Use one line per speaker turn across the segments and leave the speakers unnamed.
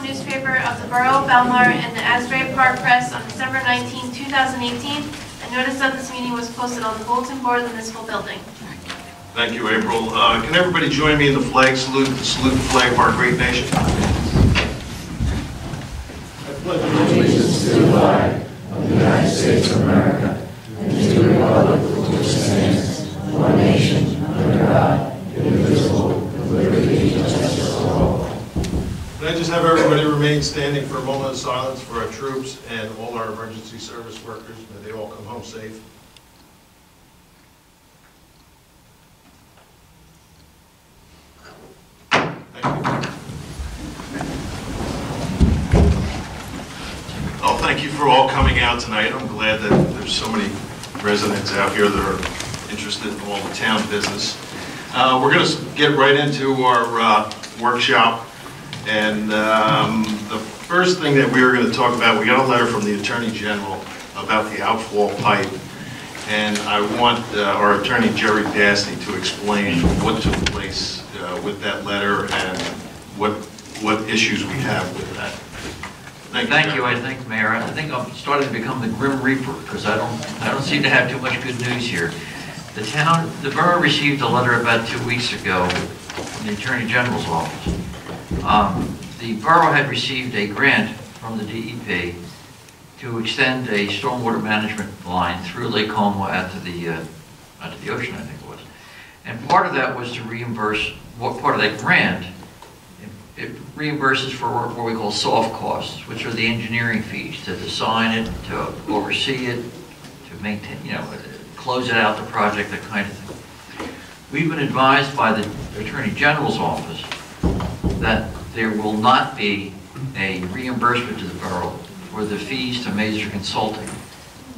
official newspaper of the Borough of Belmar and the Asbury Park Press on December 19, 2018. A notice of this meeting was posted on the bulletin board of the municipal building.
Thank you, April. Can everybody join me in the flag salute to salute the flag of our great nation?
I pledge allegiance to the flag of the United States of America and to the republic for which it stands, one nation, under God, indivisible, with liberty and justice for all.
Can I just have everybody remain standing for a moment of silence for our troops and all our emergency service workers? May they all come home safe. Thank you. Well, thank you for all coming out tonight. I'm glad that there's so many residents out here that are interested in all the town business. We're going to get right into our workshop. And the first thing that we were going to talk about, we got a letter from the Attorney General about the outfall pipe. And I want our attorney, Jerry Dasty, to explain what took place with that letter and what issues we have with that.
Thank you. I think, Mayor. I think I'm starting to become the Grim Reaper because I don't seem to have too much good news here. The borough received a letter about 2 weeks ago from the Attorney General's office. The borough had received a grant from the DEP to extend a stormwater management line through Lake Como out to the ocean, I think it was. And part of that was to reimburse, what part of that grant, it reimburses for what we call soft costs, which are the engineering fees, to design it, to oversee it, to maintain, close it out, the project, that kind of thing. We've been advised by the Attorney General's office that there will not be a reimbursement to the borough for the fees to Mazer Consulting,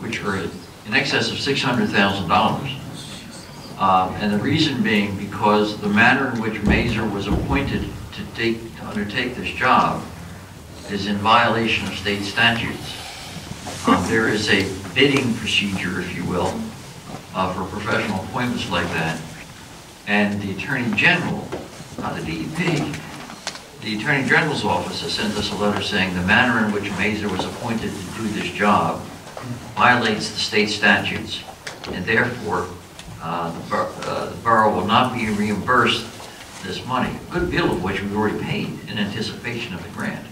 which are in excess of $600,000. And the reason being because the manner in which Mazer was appointed to undertake this job is in violation of state statutes. There is a bidding procedure, if you will, for professional appointments like that. And the Attorney General, not the DEP, the Attorney General's office has sent us a letter saying the manner in which Mazer was appointed to do this job violates the state statutes, and therefore the borough will not be reimbursed this money, a good deal of which we've already paid in anticipation of the grant.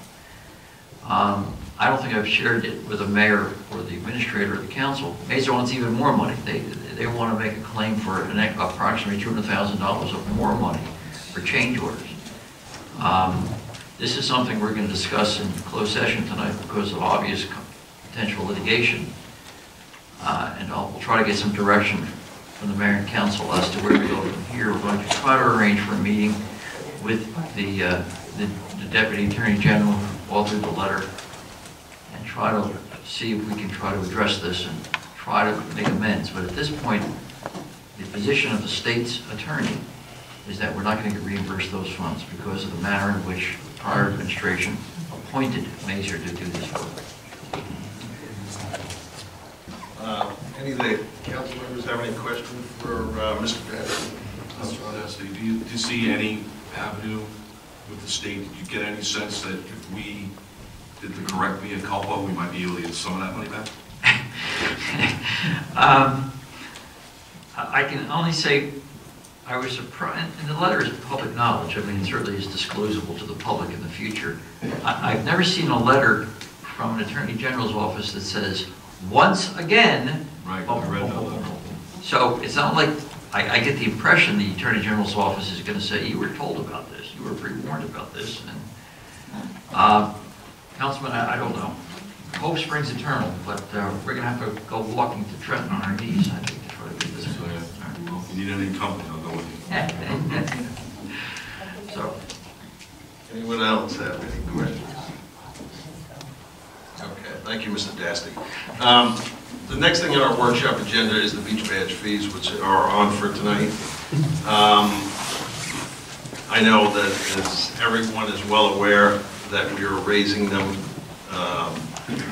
I don't think I've shared it with the mayor or the administrator of the council. Mazer wants even more money. They want to make a claim for approximately $200,000 of more money for change orders. This is something we're going to discuss in closed session tonight because of obvious potential litigation. And we'll try to get some direction from the mayor and council as to where we go from here. We're going to try to arrange for a meeting with the Deputy Attorney General who authored the letter and try to see if we can try to address this and try to make amends. But at this point, the position of the state's attorney is that we're not going to reimburse those funds because of the manner in which the prior administration appointed Mazer to do this work.
Any of the council members have any questions for Mr. Dasty?
Mr. Dasty, do you see any avenue with the state? Did you get any sense that if we did the correct mea culpa, we might be able to get some of that money back?
I can only say I was surprised, and the letter is public knowledge. I mean, it certainly is disclosable to the public in the future. I've never seen a letter from an Attorney General's office that says, once again,
right, I read that letter. So
it's not like, I get the impression the Attorney General's office is going to say, you were told about this, you were pre-warned about this. And Councilman, I don't know. Hope springs eternal, but we're going to have to go walking to Trenton on our knees, I think, to try to get this.
So, yeah. Well, if you need any company, I'll go with you.
So,
anyone else have any questions? Okay, thank you, Mr. Dasty. The next thing on our workshop agenda is the beach badge fees, which are on for tonight. I know that as everyone is well aware that we are raising them.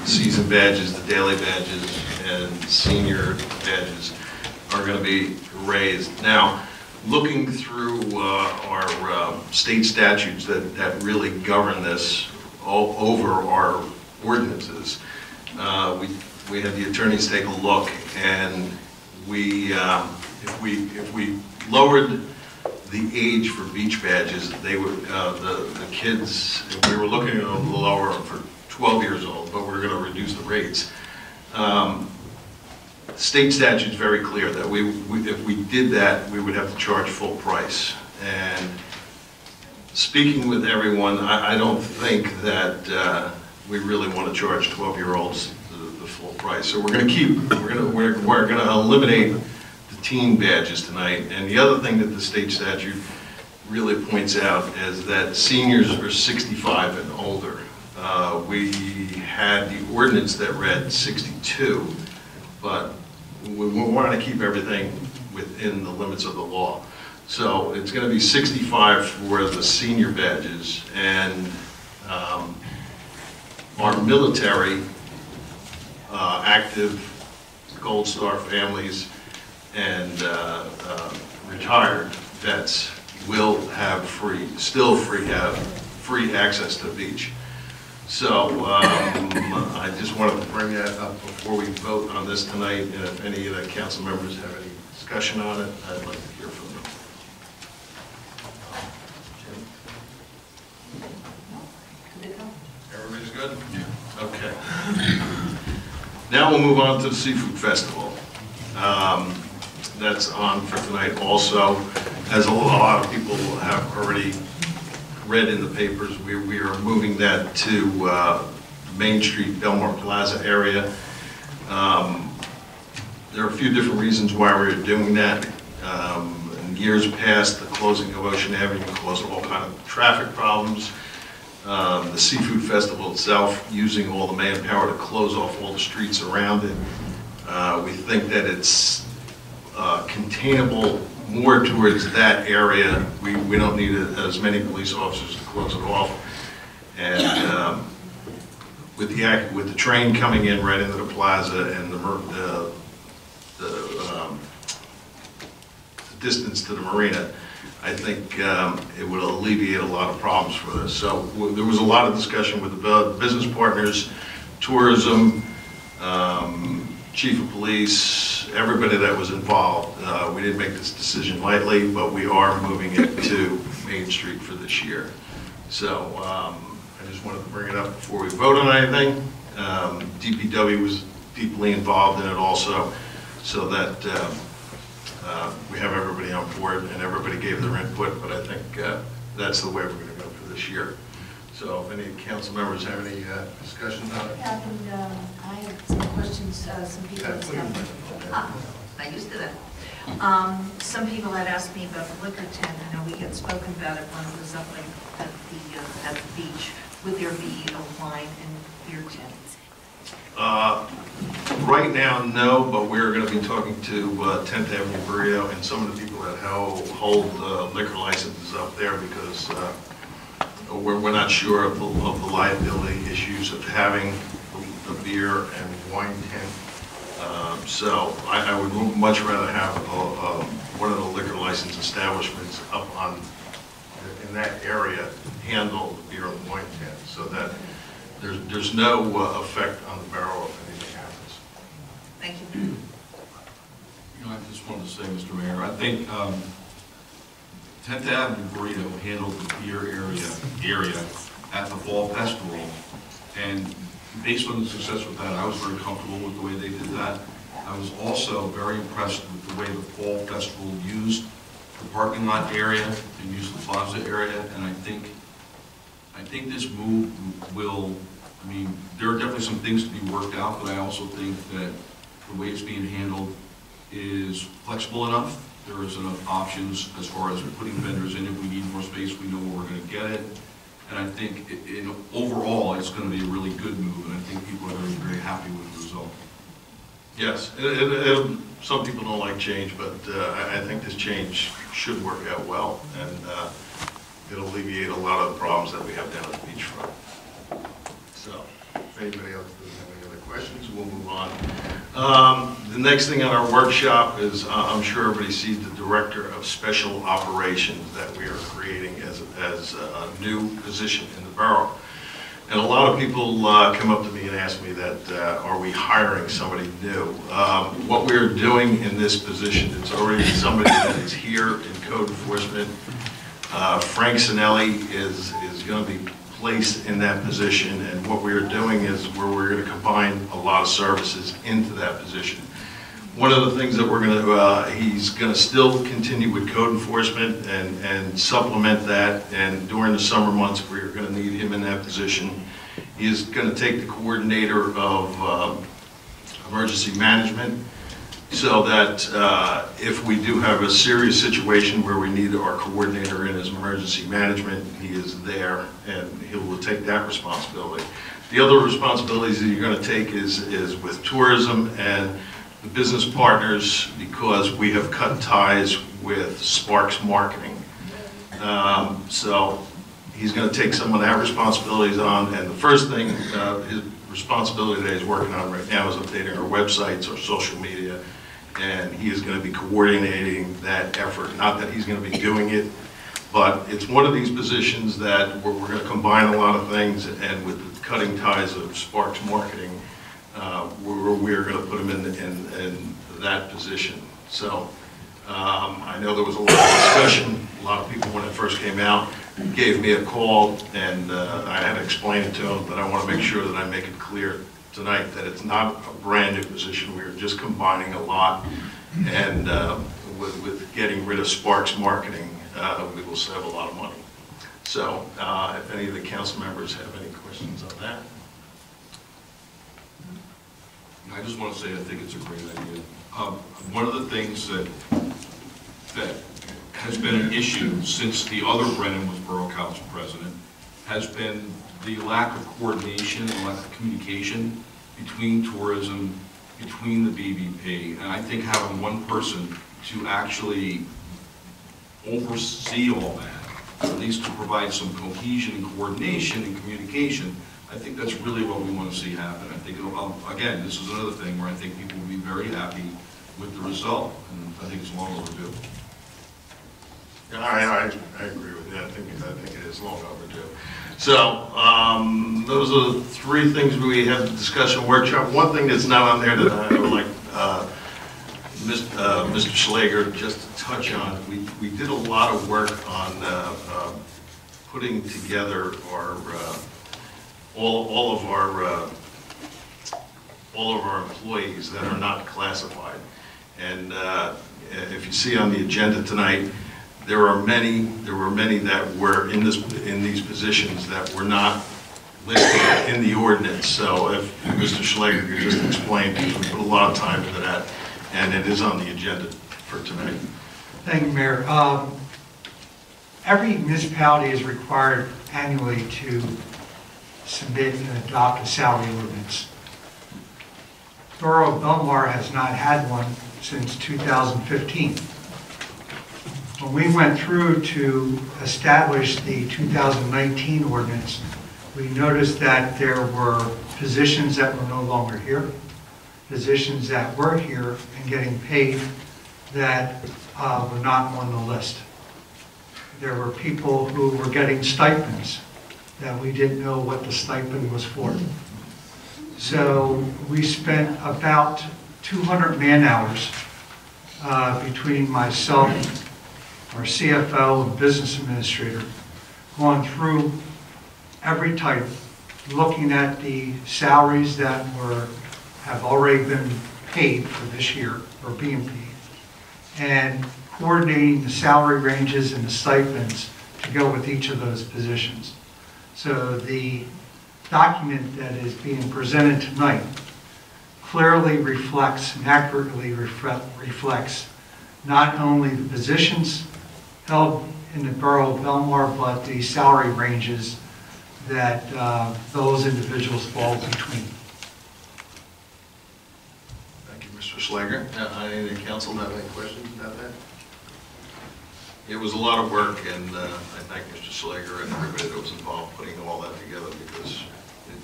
Season badges, the daily badges, and senior badges are going to be raised. Now, looking through our state statutes that really govern this, over our ordinances. We had the attorneys take a look, and if we lowered the age for beach badges, they would, the kids, we were looking at them lower for 12 years old, but we're going to reduce the rates. State statute's very clear that if we did that, we would have to charge full price. And speaking with everyone, I don't think that we really want to charge 12-year-olds the full price. So we're going to eliminate the teen badges tonight. And the other thing that the state statute really points out is that seniors are 65 and older. We had the ordinance that read 62, but we want to keep everything within the limits of the law. So it's going to be 65 for the senior badges, and our military, active Gold Star families, and retired vets will have still free access to the beach. So I just wanted to bring that up before we vote on this tonight, and if any of the council members have any discussion on it, I'd like to hear from them. Everybody's good? Yeah. Okay. Now we'll move on to the Seafood Festival. That's on for tonight also. As a lot of people have already read in the papers, we are moving that to Main Street, Belmar Plaza area. There are a few different reasons why we're doing that. In years past, the closing of Ocean Avenue caused all kind of traffic problems. The Seafood Festival itself, using all the manpower to close off all the streets around it. We think that it's containable more towards that area. We don't need as many police officers to close it off. And with the train coming in right into the plaza and the distance to the marina, I think it would alleviate a lot of problems for this. So there was a lot of discussion with the business partners, tourism, chief of police, everybody that was involved. We didn't make this decision lightly, but we are moving it to Main Street for this year. So I just wanted to bring it up before we vote on anything. DPW was deeply involved in it also, so that we have everybody on board and everybody gave their input, but I think that's the way we're going to go for this year. So if any council members have any discussions on it?
Yeah, and I have some questions, some people have I'm used to that. Some people had asked me about the liquor tent. I know we had spoken about it when it was up at the beach. Would there be a wine and beer tent?
Right now, no, but we're going to be talking to 10th Avenue Burrito and some of the people that hold liquor licenses up there, because we're not sure of the liability issues of having the beer and wine tent. So I would much rather have one of the liquor license establishments up in that area handle the beer and wine tent, so that there's no effect on the barrel if anything happens.
Thank you.
You know, I just wanted to say, Mr. Mayor, I think 10th Avenue Burrito handled the beer area at the Fall Festival, and based on the success with that, I was very comfortable with the way they did that. I was also very impressed with the way the Fall Festival used the parking lot area and used the plaza area, and I think this move will, I mean, there are definitely some things to be worked out, but I also think that the way it's being handled is flexible enough. There is enough options as far as putting vendors in. If we need more space, we know where we're going to get it. And I think overall, it's going to be a really good move, and I think people are going to be very happy with the result.
Yes, some people don't like change, but I think this change should work out well, and it'll alleviate a lot of the problems that we have down at the beachfront. So, if anybody else doesn't have any other questions, we'll move on. The next thing on our workshop is, I'm sure everybody sees the Director of Special Operations that we are creating as a new position in the borough. And a lot of people come up to me and ask me that, are we hiring somebody new? What we're doing in this position, it's already somebody that is here in code enforcement. Frank Sinelli is going to be placed in that position, and what we're doing is we're going to combine a lot of services into that position. One of the things that we're going to, he's going to still continue with code enforcement and supplement that, and during the summer months, we're going to need him in that position. He is going to take the coordinator of emergency management, so that if we do have a serious situation where we need our coordinator in as emergency management, he is there and he will take that responsibility. The other responsibilities that you're going to take is with tourism and the business partners, because we have cut ties with Sparks Marketing. So he's going to take some of that responsibilities on, and the first thing, his responsibility that he's working on right now is updating our websites, our social media, and he is going to be coordinating that effort. Not that he's going to be doing it, but it's one of these positions that we're going to combine a lot of things, and with the cutting ties of Sparks Marketing, we're going to put him in that position. So I know there was a lot of discussion. A lot of people, when it first came out, gave me a call, and I had to explain it to them, but I want to make sure that I make it clear tonight that it's not a brand new position. We're just combining a lot, and with getting rid of Sparks Marketing, we will save a lot of money. So if any of the council members have any questions on that.
I just want to say I think it's a great idea. One of the things that has been an issue since the other Brennan was Borough Council President has been the lack of coordination and lack of communication between tourism, between the BBP, and I think having one person to actually oversee all that, at least to provide some cohesion and coordination and communication, I think that's really what we want to see happen. I think, again, this is another thing where I think people will be very happy with the result, and I think it's long overdue.
Yeah, I agree with you. I think it is long overdue. So those are the three things we had the discussion workshop. One thing that's not on there that I would like Mr. Schlager just to touch on. We did a lot of work on putting together our all of our employees that are not classified. And if you see on the agenda tonight, there were many that were in these positions that were not listed in the ordinance. So if Mr. Schlager could just explain, because we put a lot of time into that, and it is on the agenda for tonight.
Thank you, Mayor. Every municipality is required annually to submit and adopt a salary ordinance. Borough of Belmar has not had one since 2015. When we went through to establish the 2019 ordinance, we noticed that there were positions that were no longer here, positions that were here and getting paid that were not on the list. There were people who were getting stipends that we didn't know what the stipend was for. So we spent about 200 man-hours between myself, our CFO, and business administrator, going through every type, looking at the salaries that have already been paid for this year, or being paid, and coordinating the salary ranges and the stipends to go with each of those positions. So the document that is being presented tonight clearly reflects and accurately reflects not only the positions held in the borough of Belmar, but the salary ranges that those individuals fall between.
Thank you, Mr. Schlager. Any of the council have any questions about that? It was a lot of work, and I thank Mr. Schlager and everybody that was involved putting all that together, because it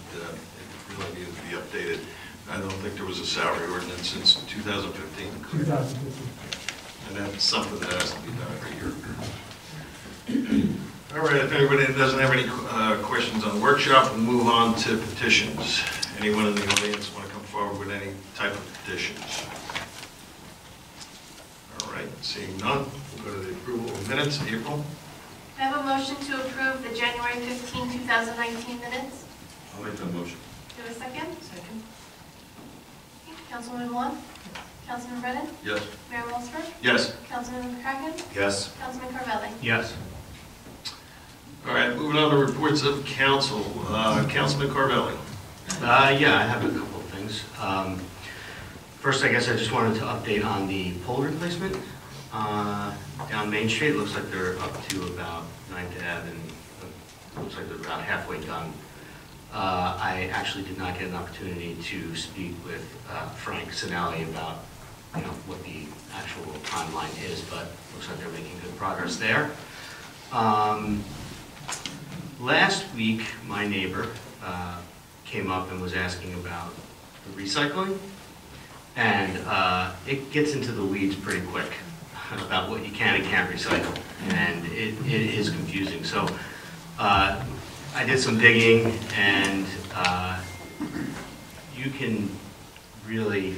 really needed to be updated. I don't think there was a salary ordinance since 2015.
2015.
And that's something that has to be done every year. All right, if anybody doesn't have any questions on the workshop, we'll move on to petitions. Anyone in the audience want to come forward with any type of petitions? All right, seeing none, we'll go to the approval of minutes. April?
I have a motion to approve the January 15, 2019 minutes.
I'll make that motion.
Do you have a second? Second. Councilman Vaughn? Councilman Brennan?
Yes.
Mayor Walsberg?
Yes.
Councilman McCracken?
Yes.
Councilman Carvelli?
Yes.
All right, moving on to reports of council. Councilman Carvelli.
Yeah, I have a couple of things. First, I guess I just wanted to update on the pole replacement down Main Street. It looks like they're up to about 9th Ave, and it looks like they're about halfway done. I actually did not get an opportunity to speak with Frank Sinelli about, what the actual timeline is, but looks like they're making good progress there. Last week, my neighbor came up and was asking about the recycling, and it gets into the weeds pretty quick about what you can and can't recycle, and it is confusing. So I did some digging, and you can really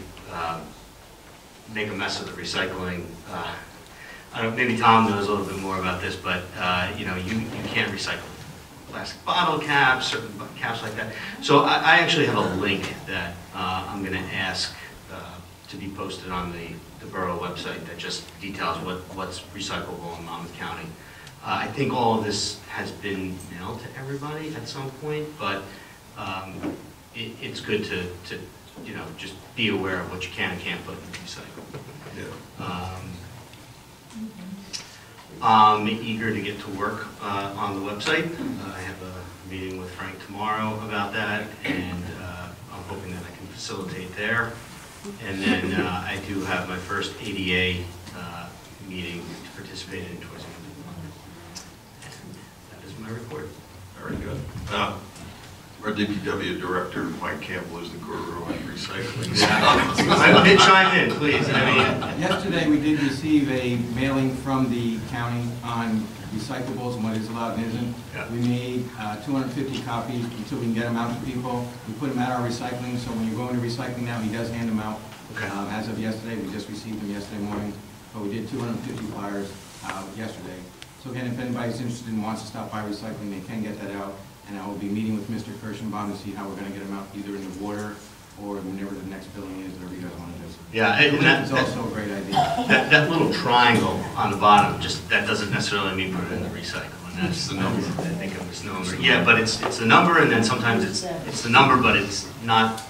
make a mess of the recycling. I don't, maybe Tom knows a little bit more about this, but you can't recycle plastic bottle caps, certain caps like that. So I actually have a link that I'm going to ask to be posted on the borough website that just details what's recyclable in Monmouth County. I think all of this has been mailed to everybody at some point, but it's good to just be aware of what you can and can't put in the recycle.
Yeah.
I'm eager to get to work on the website. I have a meeting with Frank tomorrow about that, and I'm hoping that I can facilitate there. And then I do have my first ADA meeting to participate in towards the end of the month. And that is my report.
Very good. Our DPW director, Mike Campbell, is the guru on recycling.
I did chime in, please.
Yesterday, we did receive a mailing from the county on recyclables and what is allowed and isn't.
Yeah.
We made 250 copies until we can get them out to people. We put them at our recycling, so when you go into recycling now, he does hand them out.
Okay.
As of yesterday, we just received them yesterday morning, but we did 250 flyers yesterday. So again, if anybody's interested and wants to stop by recycling, they can get that out. And I will be meeting with Mr. Kirschenbaum to see how we're going to get them out, either in the water or whenever the next building is, whatever you guys want to do.
Yeah,
The
and
link is also a great idea.
that little triangle on the bottom, that doesn't necessarily mean put it in the recycle. And that's
the number.
I think of this number. Yeah, but it's the number, and then sometimes it's the number, but it's not.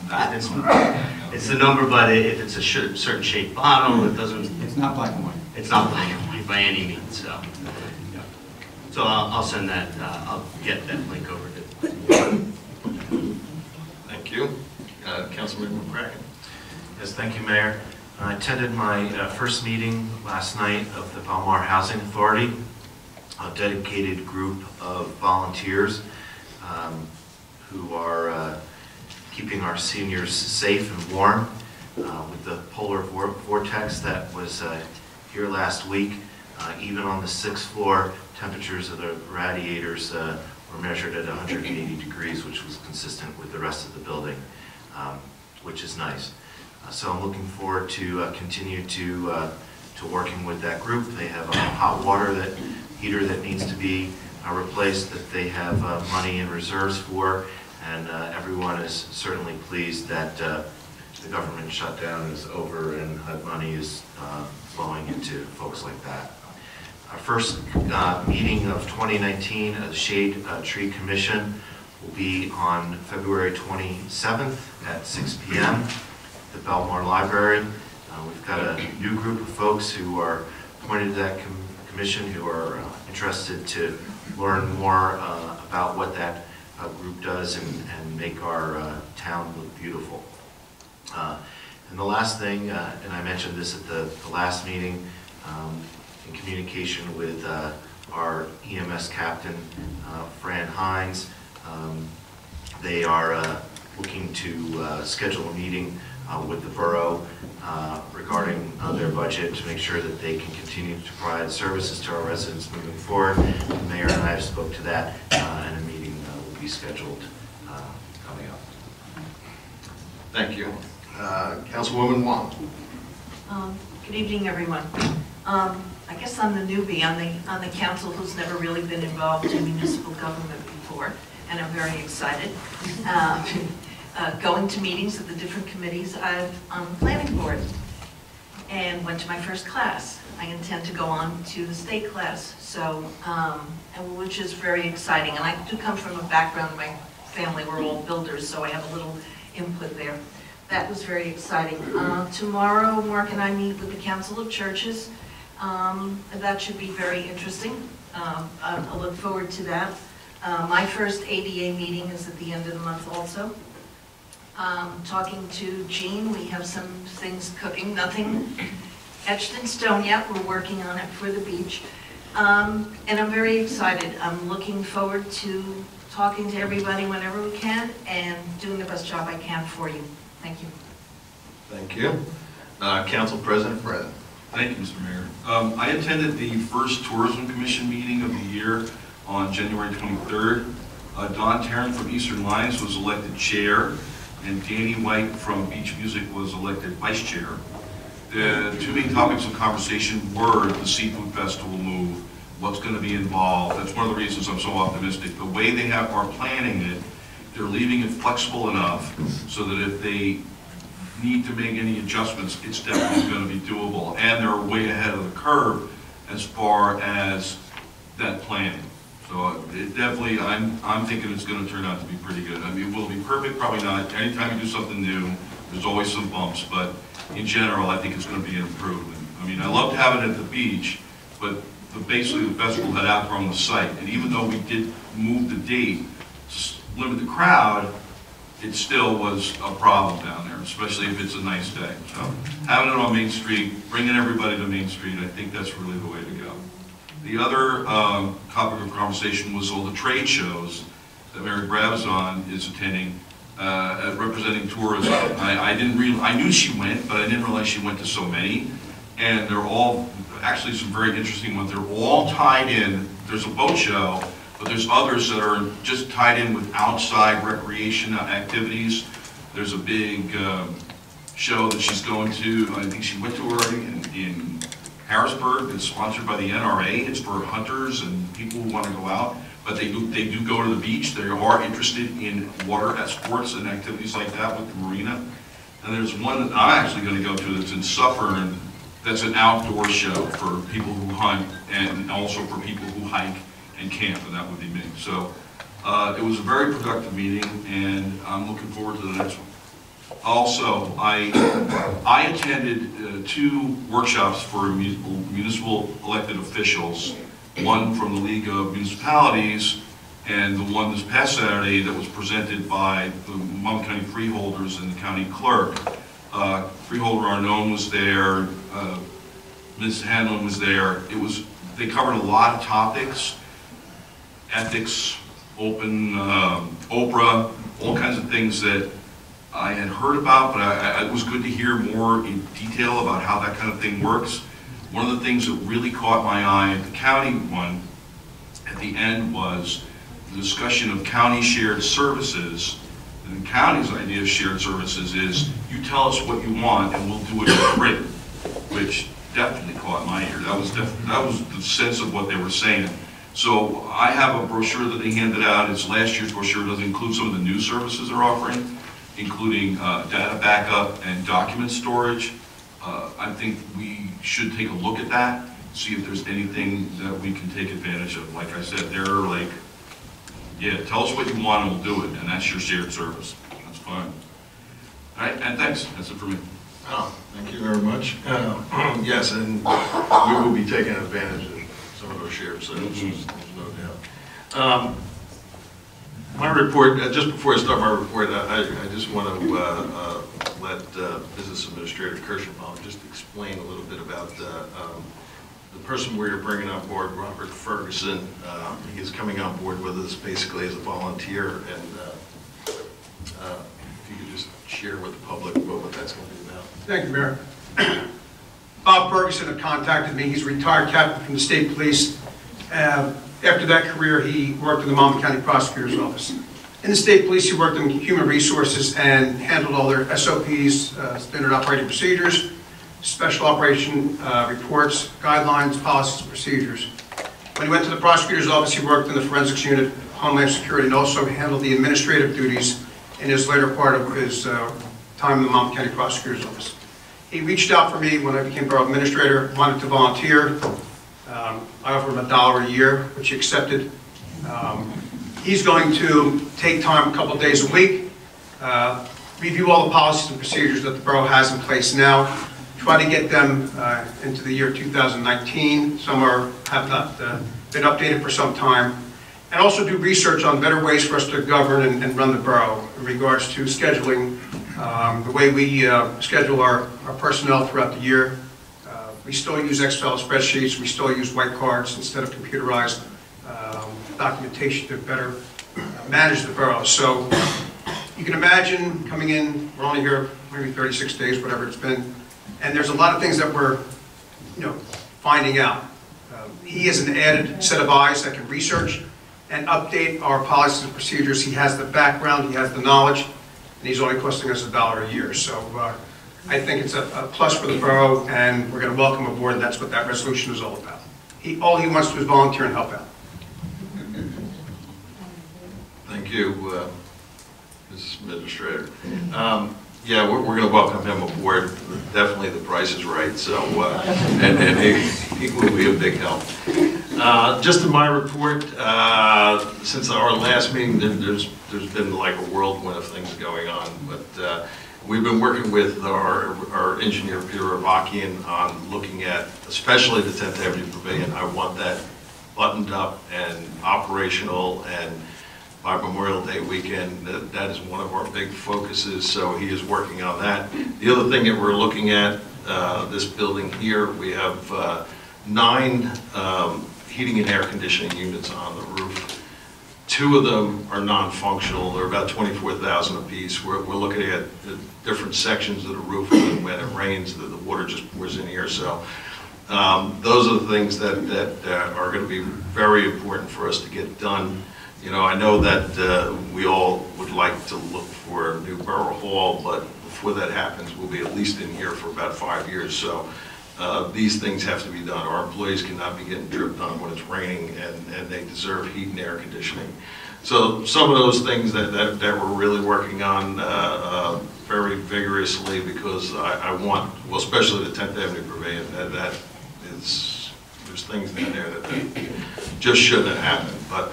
It's the number, but if it's a certain shaped bottle, it doesn't.
It's not black and white.
It's not black and white by any means. So, yeah. So I'll send that. I'll get that link over to.
Thank you. Councilman McCracken.
Yes, thank you, Mayor. I attended my first meeting last night of the Belmar Housing Authority, a dedicated group of volunteers who are keeping our seniors safe and warm with the polar vortex that was here last week. Even on the 6th floor, temperatures of the radiators were measured at 180 degrees, which was consistent with the rest of the building, which is nice. So I'm looking forward to continue to working with that group. They have a hot water heater that needs to be replaced, that they have money in reserves for, and everyone is certainly pleased that the government shutdown is over and HUD money is flowing into folks like that. Our first meeting of 2019 of the Shade Tree Commission will be on February 27th at 6 p.m. at the Belmar Library. We've got a new group of folks who are appointed to that commission who are interested to learn more about what that group does and make our town look beautiful. And the last thing, and I mentioned this at the last meeting, in communication with our EMS captain, Fran Hines. They are looking to schedule a meeting with the borough regarding their budget to make sure that they can continue to provide services to our residents moving forward. The mayor and I have spoke to that, and a meeting will be scheduled coming up.
Thank you. Councilwoman Wong.
Good evening, everyone. I guess I'm the newbie on the council who's never really been involved in municipal government before, and I'm very excited. Going to meetings of the different committees, I'm on the planning board and went to my first class. I intend to go on to the state class, so which is very exciting. And I do come from a background, my family were all builders, so I have a little input there. That was very exciting. Tomorrow, Mark and I meet with the Council of Churches. That should be very interesting. I'll look forward to that. My first ADA meeting is at the end of the month also. Talking to Jean, we have some things cooking, nothing etched in stone yet. We're working on it for the beach. And I'm very excited. I'm looking forward to talking to everybody whenever we can and doing the best job I can for you. Thank you.
Thank you. Council President Brennan.
Thank you, Mr. Mayor. I attended the first Tourism Commission meeting of the year on January 23rd. Don Tarrant from Eastern Lions was elected chair, and Danny White from Beach Music was elected vice chair. The two main topics of conversation were the Seafood Festival move, what's going to be involved. That's one of the reasons I'm so optimistic. The way they are planning it, they're leaving it flexible enough so that if they need to make any adjustments, it's definitely going to be doable. And they're way ahead of the curve as far as that planning. So it definitely, I'm thinking it's going to turn out to be pretty good. I mean, will it be perfect? Probably not. Anytime you do something new, there's always some bumps, but in general, I think it's going to be an improvement. I mean, I loved having it at the beach, but basically the festival had outgrown the site. And even though we did move the date to limit the crowd, it still was a problem down there, especially if it's a nice day. So having it on Main Street, bringing everybody to Main Street, I think that's really the way to go. The other topic of conversation was all the trade shows that Mary Brabazon is attending, representing tourism. I knew she went, but I didn't realize she went to so many. And they're all, actually some very interesting ones. They're all tied in. There's a boat show, but there's others that are just tied in with outside recreation activities. There's a big show that she's going to, I think she went to already in Harrisburg. It's sponsored by the NRA. It's for hunters and people who want to go out, but they do go to the beach. They are interested in water sports and activities like that with the marina. And there's one that I'm actually going to go to that's in Suffern. That's an outdoor show for people who hunt and also for people who hike and camp, and that would be me. So it was a very productive meeting, and I'm looking forward to the next one. Also, I attended two workshops for municipal elected officials, one from the League of Municipalities, and the one this past Saturday that was presented by the Monmouth County Freeholders and the county clerk. Freeholder Arnone was there, Ms. Hanlon was there. They covered a lot of topics. Ethics, open, Oprah, all kinds of things that I had heard about, but it was good to hear more in detail about how that kind of thing works. One of the things that really caught my eye at the county one at the end was the discussion of county shared services. And the county's idea of shared services is you tell us what you want and we'll do it for free, which definitely caught my ear. That was the sense of what they were saying. So I have a brochure that they handed out. It's last year's brochure. It does include some of the new services they're offering, including data backup and document storage. I think we should take a look at that, see if there's anything that we can take advantage of. Like I said, they're like, yeah, tell us what you want and we'll do it, and that's your shared service. That's fine. All right, and thanks. That's it for me.
Oh, thank you very much. Yes, and we will be taking advantage of some of those shared services, there's no doubt. My report, just before I start my report, I just want to let Business Administrator Kirschenbaum just explain a little bit about the person we're bringing on board, Robert Ferguson. He is coming on board with us basically as a volunteer, and if you could just share with the public what that's going to be about.
Thank you, Mayor. Bob Ferguson had contacted me. He's a retired captain from the state police. After that career, he worked in the Monmouth County Prosecutor's Office. In the state police, he worked in human resources and handled all their SOPs, standard operating procedures, special operation reports, guidelines, policies, and procedures. When he went to the prosecutor's office, he worked in the forensics unit, Homeland Security, and also handled the administrative duties in his later part of his time in the Monmouth County Prosecutor's Office. He reached out for me when I became borough administrator, wanted to volunteer. I offered him $1 a year, which he accepted. He's going to take time a couple of days a week, review all the policies and procedures that the borough has in place now, try to get them into the year 2019. Some have not been updated for some time. And also do research on better ways for us to govern and run the borough in regards to scheduling, the way we schedule our personnel throughout the year. We still use Excel spreadsheets. We still use white cards instead of computerized documentation to better manage the borough. So you can imagine coming in, we're only here maybe 36 days, whatever it's been, and there's a lot of things that we're finding out. He is an added set of eyes that can research and update our policies and procedures. He has the background, he has the knowledge, and he's only costing us $1 a year. So I think it's a plus for the borough, and we're going to welcome him aboard, and that's what that resolution is all about. All he wants to do is volunteer and help out.
Thank you, Mrs. Administrator. Yeah, we're going to welcome him aboard. Definitely the price is right, so, and he will be a big help. Just in my report, since our last meeting, there's been like a whirlwind of things going on, but we've been working with our engineer, Peter Avakian, on looking at, especially the 10th Avenue Pavilion. I want that buttoned up and operational, and by Memorial Day weekend, that is one of our big focuses, so he is working on that. The other thing that we're looking at, this building here, we have 9 heating and air conditioning units on the roof. 2 of them are non-functional. They're about 24,000 a piece. We're looking at the different sections of the roof. When it rains, the water just pours in here. So those are the things that are going to be very important for us to get done. I know that we all would like to look for a new borough hall, but before that happens, we'll be at least in here for about 5 years. So these things have to be done. Our employees cannot be getting dripped on when it's raining, and they deserve heat and air conditioning. So some of those things that we're really working on very vigorously, because I want, well, especially the 10th Avenue Pavilion, that is, there's things down there that just shouldn't have happened. But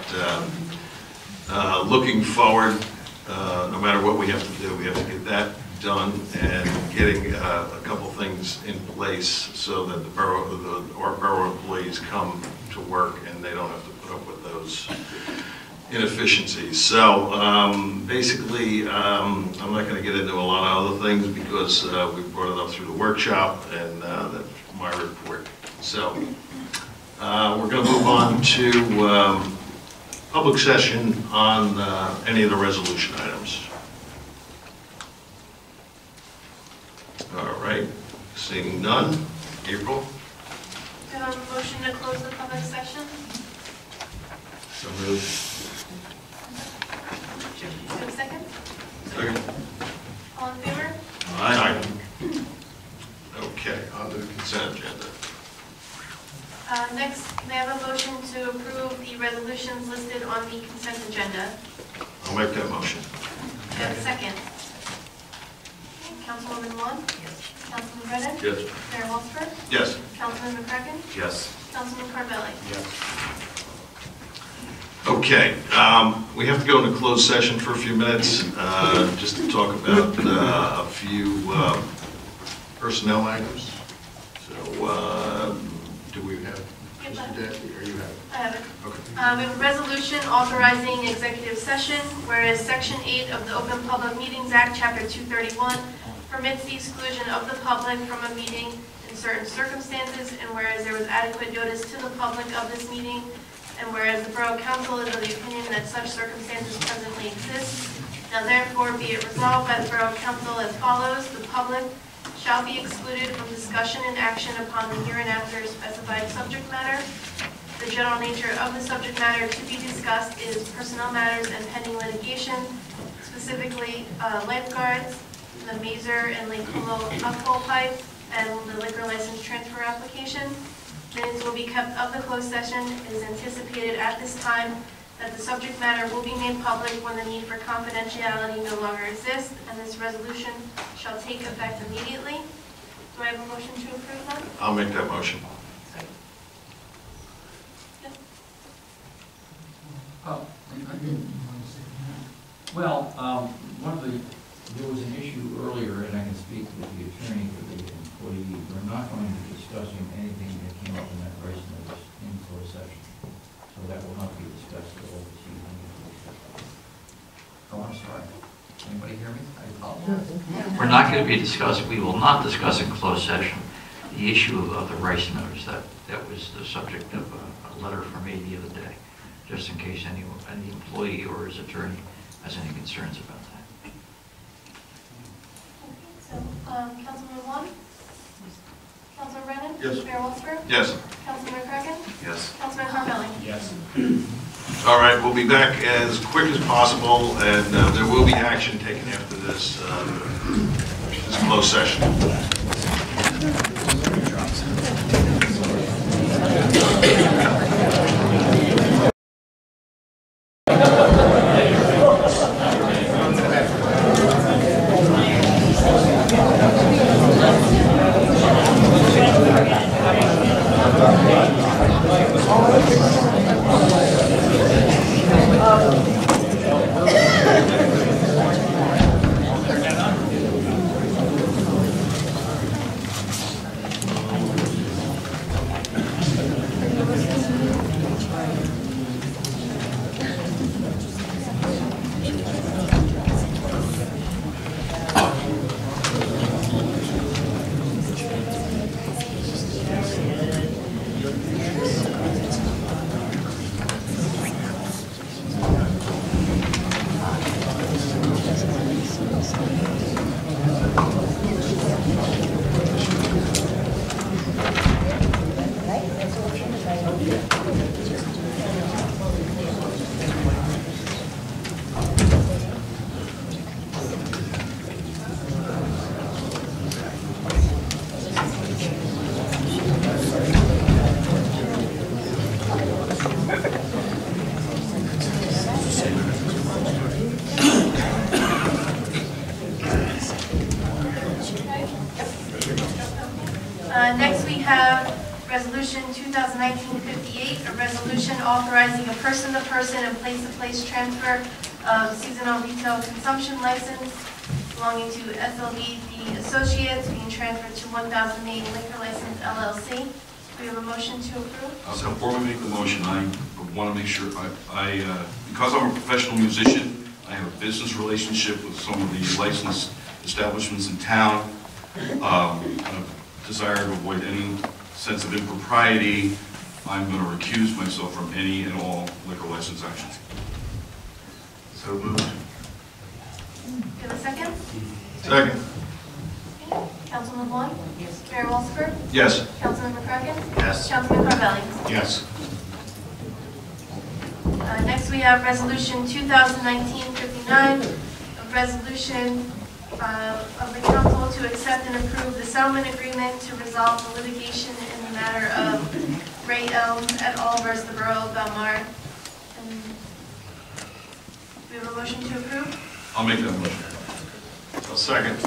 looking forward, no matter what we have to do, we have to get that done, and getting a couple things in place so that our borough employees come to work and they don't have to put up with those inefficiencies. So basically, I'm not going to get into a lot of other things because we brought it up through the workshop, and that's my report. So we're going to move on to public session on any of the resolution items. All right, seeing none. April?
Do I have a motion to close the public session?
So moved.
Do I have a second?
Second.
All in favor?
Aye. Okay, on to the consent agenda.
Next, may I have a motion to approve the resolutions listed on the consent agenda?
I'll make that motion.
Do I have a second? Councilwoman Wong?
Yes.
Councilman Brennan?
Yes.
Mayor Walsberg?
Yes.
Councilman McCracken?
Yes.
Councilman Carvelli?
Okay, we have to go into closed session for a few minutes, just to talk about a few personnel items. So, do we have, Mr. Daddy, or you have it?
I have it.
Okay.
We have a resolution authorizing executive session, whereas Section 8 of the Open Public Meetings Act, Chapter 231, permits the exclusion of the public from a meeting in certain circumstances, and whereas there was adequate notice to the public of this meeting, and whereas the Borough Council is of the opinion that such circumstances presently exist, Now therefore be it resolved by the Borough Council as follows. The public shall be excluded from discussion and action upon the hereinafter specified subject matter. The general nature of the subject matter to be discussed is personnel matters and pending litigation, specifically lifeguards, the Mazer and Lake Polo alcohol pipe, and the liquor license transfer application. Minutes will be kept of the closed session. It is anticipated at this time that the subject matter will be made public when the need for confidentiality no longer exists, and this resolution shall take effect immediately. Do I have a motion to approve that?
I'll make that motion.
Well, there was an issue earlier, and I can speak with the attorney for the employee. We're not going to be discussing anything that came up in that rice notice in closed session. So that will not be discussed at all this evening. Oh, I'm sorry. Anybody hear me? I apologize.
We're not going to be discussing, we will not discuss in closed session the issue of the rice notice. That was the subject of a letter from me the other day, just in case any employee or his attorney has any concerns about that.
So, Councilman Wong? Councilman Brennan?
Yes.
Mayor Walter?
Yes.
Councilman McCracken?
Yes.
Councilman Carvelli?
Yes.
All right, we'll be back as quick as possible, and there will be action taken after this closed session.
Next, we have Resolution 2019-58, a resolution authorizing a person-to-person and place-to-place transfer of seasonal retail consumption license belonging to SLVD Associates being transferred to 1000 Main Liquor License LLC. Do we have a motion to approve?
So before we make the motion, I want to make sure, because I'm a professional musician, I have a business relationship with some of the licensed establishments in town. I desire to avoid any sense of impropriety. I'm going to recuse myself from any and all liquor license actions.
So moved.
Do you have a second?
Second.
Councilman Vaughn? Yes. Mayor Walter?
Yes.
Councilman McCracken?
Yes.
Councilman Carvelli?
Yes.
Next, we have Resolution 2019-59, a resolution of the council to accept and approve the settlement agreement to resolve the litigation in the matter of Ray Elms et al. Versus the Borough of Belmar. And we have a motion to approve.
I'll make that motion.
I'll second.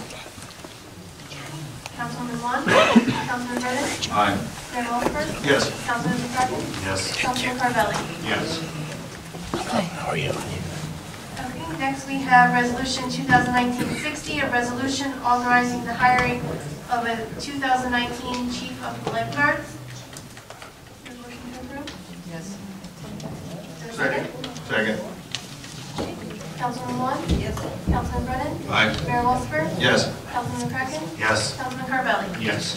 Councilman Vaughn? Councilman Brennan?
Aye.
Mayor Walter?
Yes.
Councilman McCracken?
Yes.
Councilman Carvelli?
Yes.
How are you?
Okay, next we have Resolution 2019-60, a resolution authorizing the hiring of a 2019 Chief of the Lifeguards. Is there a motion to approve?
Yes.
Is there a second?
Second.
Councilman Vaughn? Yes. Councilman Brennan?
Aye.
Mayor Walter?
Yes.
Councilman McCracken?
Yes.
Councilman Carvelli?
Yes.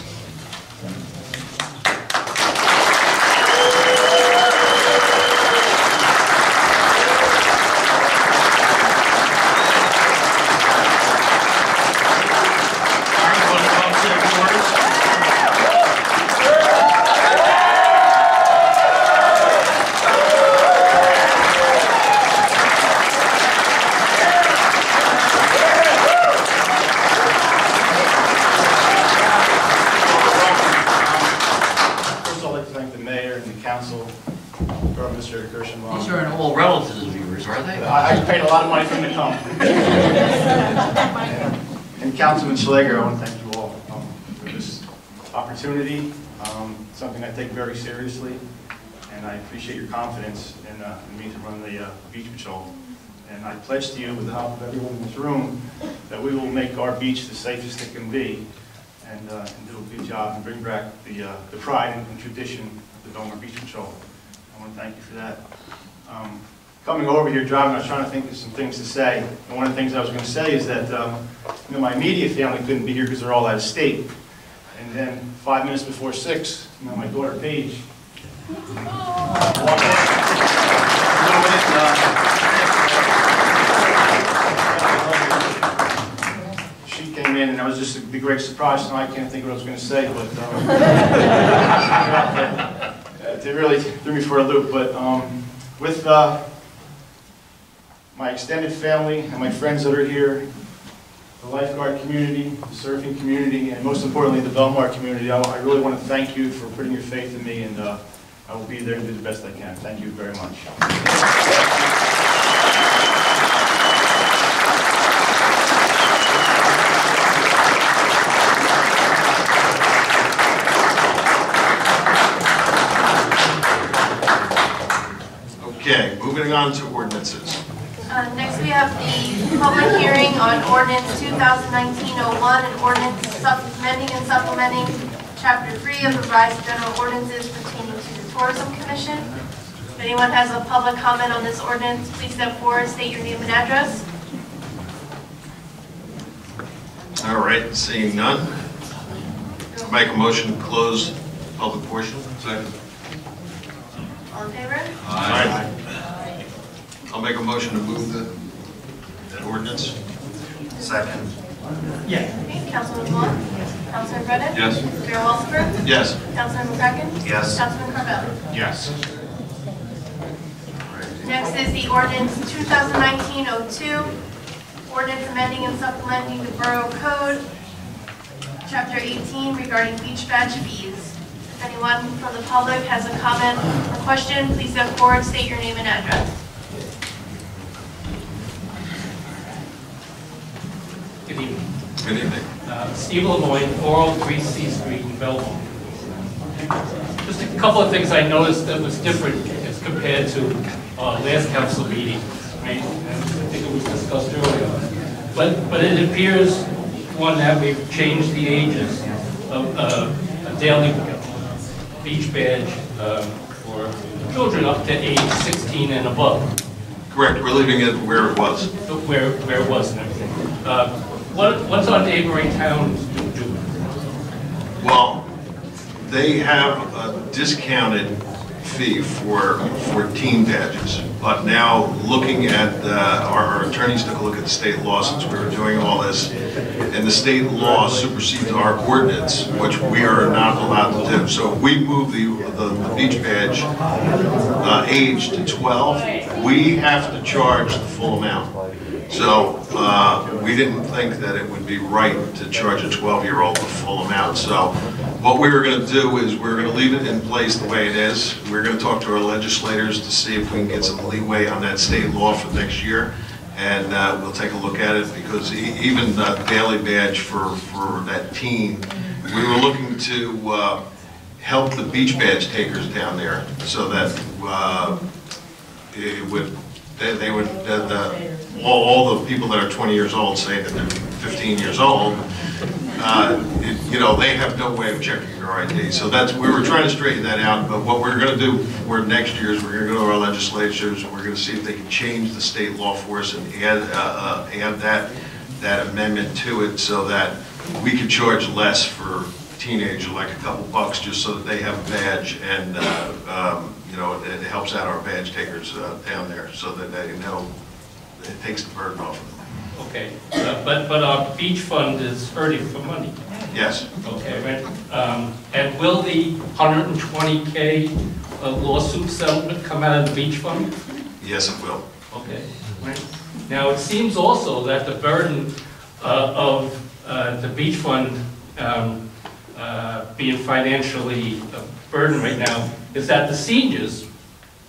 are they?
I paid a lot of money for them to come. And Councilman Schlager, I want to thank you all for this opportunity, something I take very seriously, and I appreciate your confidence in me to run the beach patrol. And I pledge to you, with the help of everyone in this room, that we will make our beach the safest it can be, and do a good job and bring back the pride and tradition of the Belmar Beach Patrol. I want to thank you for that. Coming over here driving, I was trying to think of some things to say. And one of the things I was going to say is that my immediate family couldn't be here because they're all out of state. And then 5 minutes before 6, my daughter Paige walked in. She came in, and that was just the great surprise. Now I can't think of what I was going to say, but it really threw me for a loop. But with my extended family and my friends that are here, the lifeguard community, the surfing community, and most importantly, the Belmar community, I really want to thank you for putting your faith in me, and I will be there to do the best I can. Thank you very much.
Okay, moving on to ordinances.
Next, we have the public hearing on ordinance 2019-01, an ordinance amending and supplementing Chapter 3 of the revised general ordinances pertaining to the Tourism Commission. If anyone has a public comment on this ordinance, please step forward, state your name and address.
All right, seeing none. Make a motion to close public portion.
Second.
All in favor?
Aye. I'll make a motion to move that ordinance. Second.
Okay, Councilman Vaughn? Councilman Brennan?
Yes.
Mayor Walsinger?
Yes.
Councilman McCracken?
Yes.
Councilman Carvel?
Yes.
Next is the ordinance 2019-02, ordinance amending and supplementing the Borough Code, Chapter 18 regarding beach badge fees. If anyone from the public has a comment or question, please step forward, state your name and address.
Good evening.
Good evening.
Steve Lemoyne, 403 C Street in Belmar. Just a couple of things I noticed that was different as compared to last council meeting, right? And I think it was discussed earlier. But it appears, one, that we've changed the ages of a daily beach badge for children up to age 16 and above.
Correct, we're leaving it where it was.
Where it was and everything. What's our neighboring towns doing?
Well, they have a discounted fee for teen badges. But now, looking at, our attorneys took a look at the state law since we were doing all this, and the state law supersedes our ordinance, which we are not allowed to do. So if we move the beach badge age to 12, we have to charge the full amount. So we didn't think that it would be right to charge a 12-year-old the full amount. So what we were going to do is we're going to leave it in place the way it is. We're going to talk to our legislators to see if we can get some leeway on that state law for next year. And we'll take a look at it, because even the daily badge for that teen, we were looking to help the beach badge takers down there so that it would, they would, all the people that are 20 years old say that they're 15 years old, you know, they have no way of checking your ID. So that's, we were trying to straighten that out, but what we're going to do for next year is we're going to go to our legislatures, and we're going to see if they can change the state law for us and add that amendment to it so that we can charge less for teenager, like a couple bucks, just so that they have a badge, and you know, it helps out our badge takers down there, so that they know it takes the burden off of them.
Okay, but our beach fund is hurting for money.
Yes.
Okay, right. And will the 120K lawsuit settlement come out of the beach fund?
Yes, it will.
Okay. Right. Now, it seems also that the burden of the beach fund being financially burdened right now is that the seniors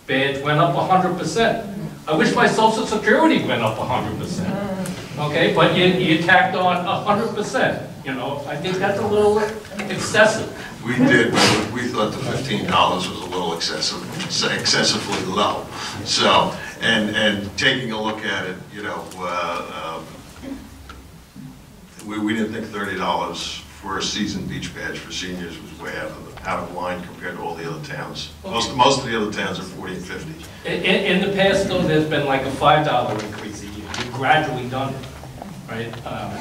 badge went up 100%. I wish my social security went up 100%. Okay, but you tacked on 100%, you know, I think that's a little excessive.
We did, but we thought the $15 was a little excessively low. So, and taking a look at it, you know, we didn't think $30 for a season beach badge for seniors was way out of line compared to all the other towns. Most of the other towns are 40 and 50.
In the past, though, there's been like a $5 increase a year. We've gradually done it, right?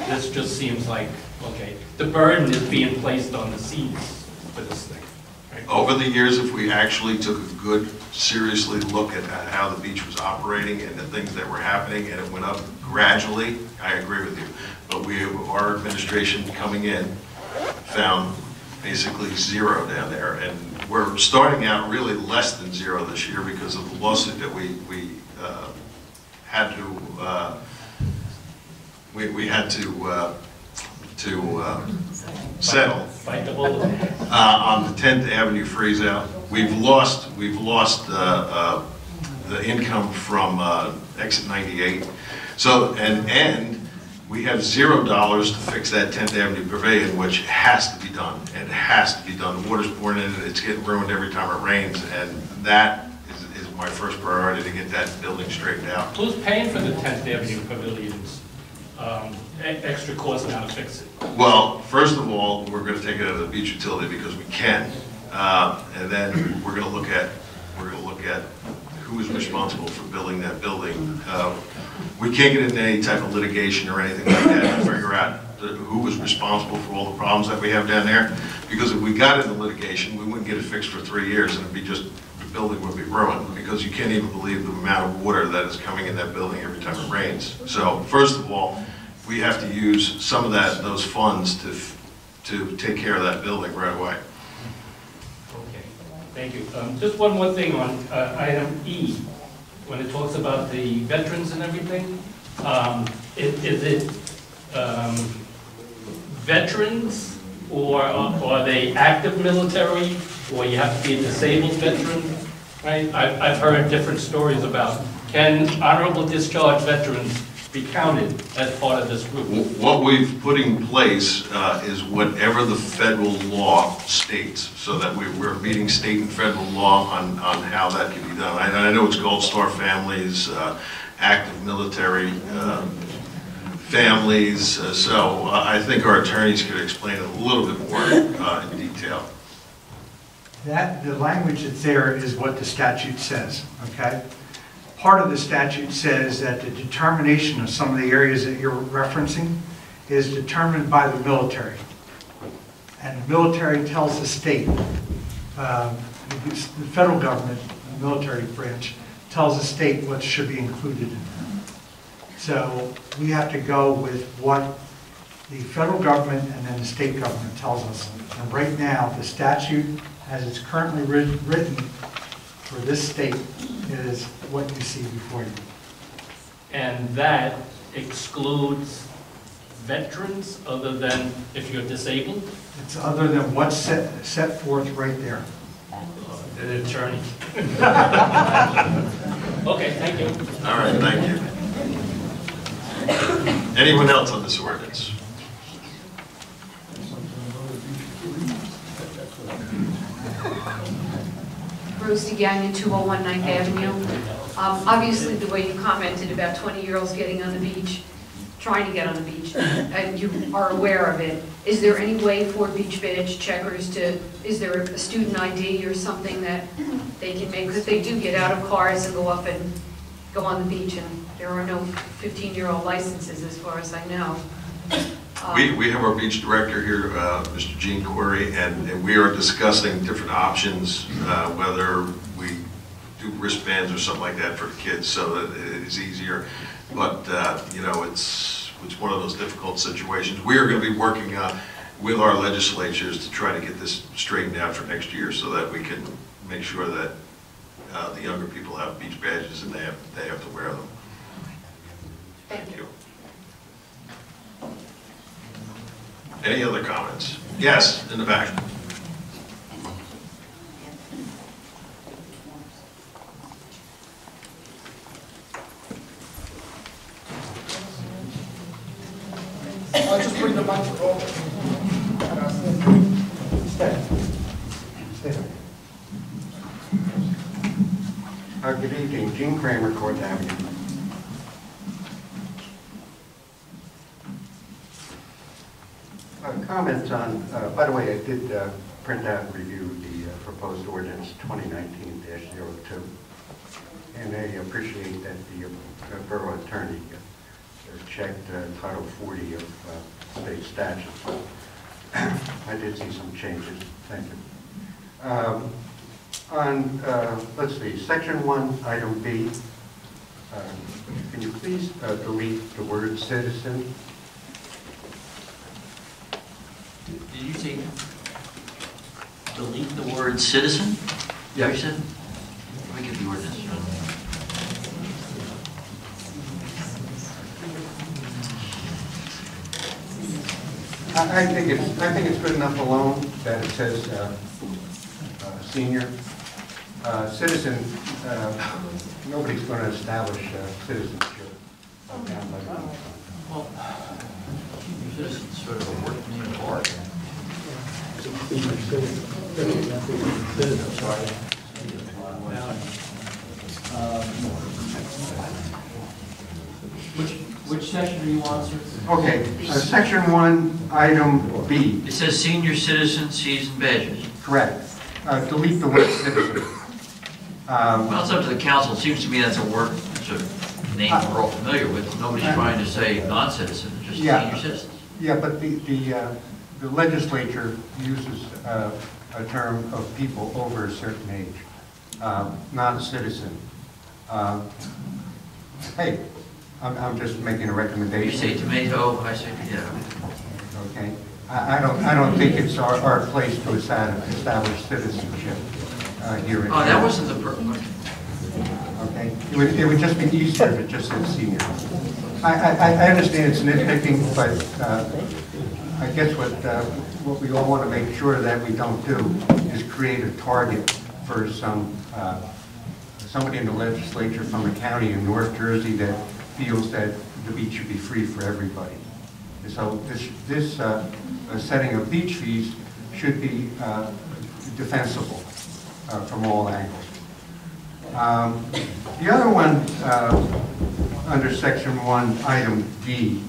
This just seems like, okay, the burden is being placed on the seniors for this thing. Right?
Over the years, if we actually took a good, seriously look at how the beach was operating and the things that were happening, and it went up gradually, I agree with you. But our administration coming in found basically zero down there, and we're starting out really less than zero this year because of the lawsuit that we had to settle on the 10th Avenue freeze out. We've lost the income from exit 98. So and we have $0 to fix that 10th Avenue Pavilion, which has to be done. And it has to be done. The water's pouring in, it's getting ruined every time it rains, and that is my first priority, to get that building straightened out.
Who's paying for the 10th Avenue Pavilions? Extra cost now to fix it?
Well, first of all, we're going to take it out of the beach utility because we can, and then we're going to look at who is responsible for building that building. We can't get into any type of litigation or anything like that to figure out who was responsible for all the problems that we have down there. Because if we got into litigation, we wouldn't get it fixed for 3 years, and it'd be just, the building would be ruined, because you can't even believe the amount of water that is coming in that building every time it rains. So first of all, we have to use some of those funds to take care of that building right away.
Okay, thank you. Just one more thing on item E, when it talks about the veterans and everything. Is it veterans, or are they active military, or you have to be a disabled veteran? Right? I've heard different stories about, can honorable discharge veterans be counted as part of this group?
What we've put in place is whatever the federal law states, so that we're meeting state and federal law on how that can be done. I know it's Gold Star families, active military families, so I think our attorneys could explain it a little bit more in detail.
The language that's there is what the statute says, okay? Part of the statute says that the determination of some of the areas that you're referencing is determined by the military. And the military tells the state, the federal government, the military branch, tells the state what should be included in there. So we have to go with what the federal government and then the state government tells us. And right now, the statute, as it's currently written for this state, is what you see before you.
And that excludes veterans, other than if you're disabled?
It's other than what's set forth right there.
The attorney. Okay, thank you.
All right, thank you. Anyone else on this ordinance?
Bruce DeGagnon, 201 9th Avenue. Obviously, the way you commented about 20-year-olds getting on the beach, trying to get on the beach, and you are aware of it, is there any way for beach badge checkers to, is there a student ID or something that they can make? Because they do get out of cars and go up and go on the beach, and there are no 15-year-old licenses as far as I know.
We have our beach director here, Mr. Gene Corey, and we are discussing different options, whether we do wristbands or something like that for the kids so that it is easier. But, you know, it's one of those difficult situations. We are going to be working with our legislatures to try to get this straightened out for next year so that we can make sure that the younger people have beach badges and they have to wear them. Thank you. Any other comments? Yes, in the back.
I'll just bring the mic over.
Good evening, Gene Kramer, 4th Avenue. Comments on, by the way, I did print out and review the proposed ordinance 2019-02, and I appreciate that the borough attorney checked Title 40 of state statutes. I did see some changes. Thank you. Let's see, Section 1, Item B. Can you please delete the word citizen?
Did you say delete the word citizen?
Yeah.
You said? Let me get the ordinance.
I think it's good enough alone that it says senior. Citizen, nobody's going to establish citizenship down by the beach.
Well, senior citizen's sort of a work name of art.
Which section are you on, sir?
Okay, Section 1, Item B.
It says senior citizen season badges.
Correct. Delete the word citizen.
Well, it's up to the council. It seems to me that's a work, it's a name we're all familiar with. Nobody's trying to say non-citizen, just senior citizens.
Yeah, but the legislature uses a term of people over a certain age, non-citizen. Hey, I'm just making a recommendation.
You say tomato, I say, yeah.
Okay. I don't think it's our place to establish citizenship here.
Oh, that wasn't the purpose.
Okay. It would just be easier if it just said senior. I understand it's nitpicking, but I guess what we all want to make sure that we don't do is create a target for somebody in the legislature from a county in North Jersey that feels that the beach should be free for everybody. So this setting of beach fees should be defensible from all angles. The other one, under Section 1, Item D,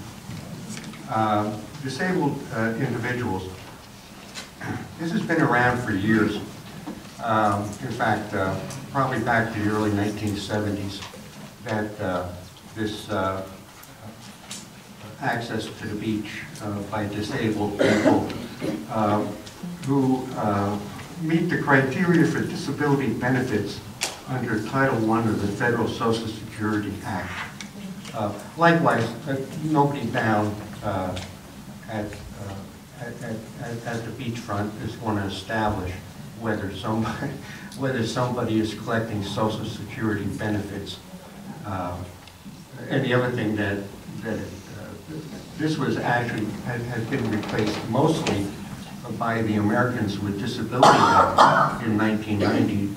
disabled individuals. This has been around for years. In fact, probably back to the early 1970s, that this access to the beach by disabled people who meet the criteria for disability benefits under Title I of the Federal Social Security Act. Likewise, nobody down at the beachfront is going to establish whether somebody is collecting Social Security benefits. And the other thing that this was actually has been replaced mostly by the Americans with Disability Act in 1990.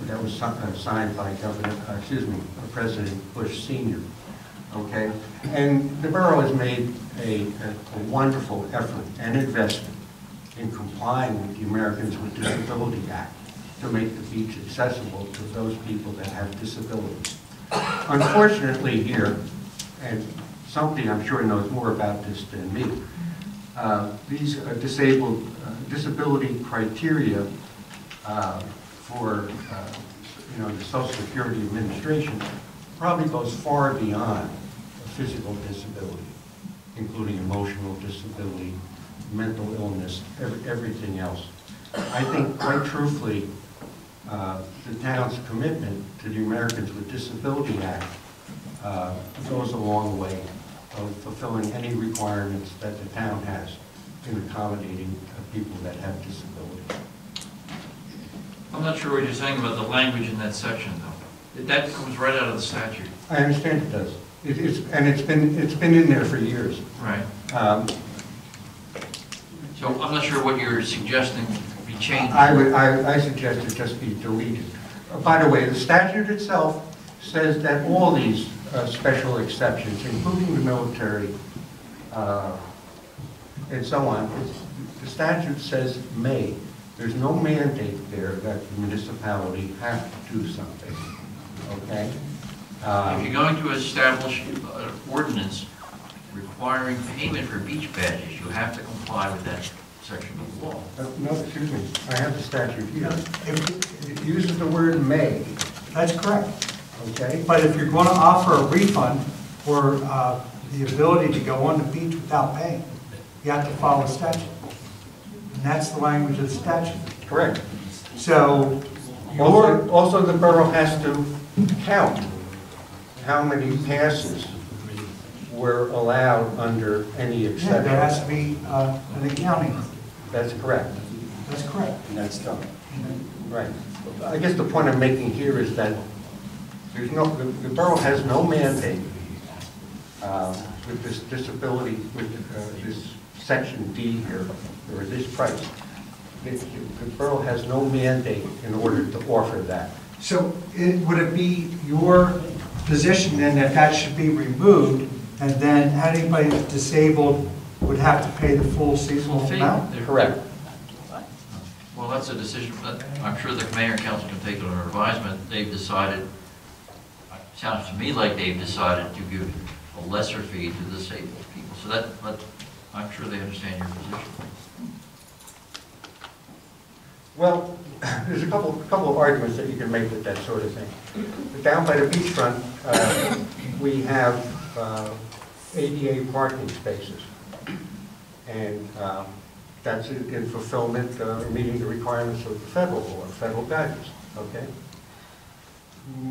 That was signed by President Bush Sr. Okay, and the borough has made a wonderful effort and investment in complying with the Americans with Disability Act to make the beach accessible to those people that have disabilities. Unfortunately here, and somebody I'm sure knows more about this than me, these disability criteria for the Social Security Administration probably goes far beyond a physical disability, including emotional disability, mental illness, everything else. I think, quite truthfully, the town's commitment to the Americans with Disability Act goes a long way of fulfilling any requirements that the town has in accommodating people that have disabilities.
I'm not sure what you're saying about the language in that section, though. That comes right out of the statute.
I understand it does. It's been in there for years.
Right. So I'm not sure what you're suggesting be changed.
I suggest it just be deleted. By the way, the statute itself says that all these special exceptions, including the military and so on. The statute says may. There's no mandate there that the municipality has to do something, okay?
If you're going to establish an ordinance requiring payment for beach badges, you have to comply with that section of the law.
No, excuse me, I have the statute here. It uses the word may,
That's correct.
okay?
But if you're going to offer a refund or the ability to go on the beach without paying, you have to follow the statute. And that's the language of the statute.
Correct.
So
Also, the borough has to count how many passes were allowed under any exception.
there has to be an accounting.
That's correct.
That's correct.
And that's done. Right. I guess the point I'm making here is that there's no, the borough has no mandate with this disability, with this section D here, or this price. The borough has no mandate in order to offer that.
So would it be your position then that that should be removed, and then anybody that's disabled would have to pay the full seasonal
Fee.
amount?
Correct.
Well, that's a decision, but I'm sure the mayor and council can take it under advisement. They've decided, sounds to me like they've decided to give a lesser fee to the disabled people. So that, but I'm sure they understand your position.
Well, there's a couple of arguments that you can make with that sort of thing. Down by the beachfront, we have ADA parking spaces. And that's in fulfillment, meeting the requirements of the federal law, federal guidance, okay?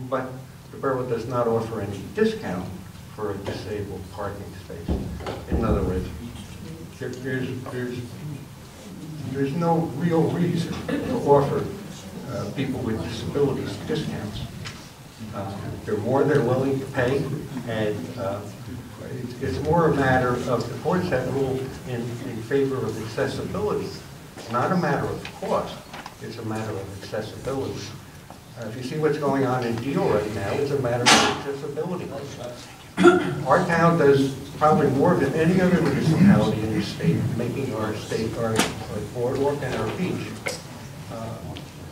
But the borough does not offer any discount for a disabled parking space. In other words, there's no real reason to offer people with disabilities discounts. They're more than willing to pay, and it's more a matter of the courts have ruled in favor of accessibility. It's not a matter of cost, it's a matter of accessibility. If you see what's going on in Deal right now, it's a matter of accessibility. Our town does probably more than any other municipality in the state, making our state, our boardwalk and our beach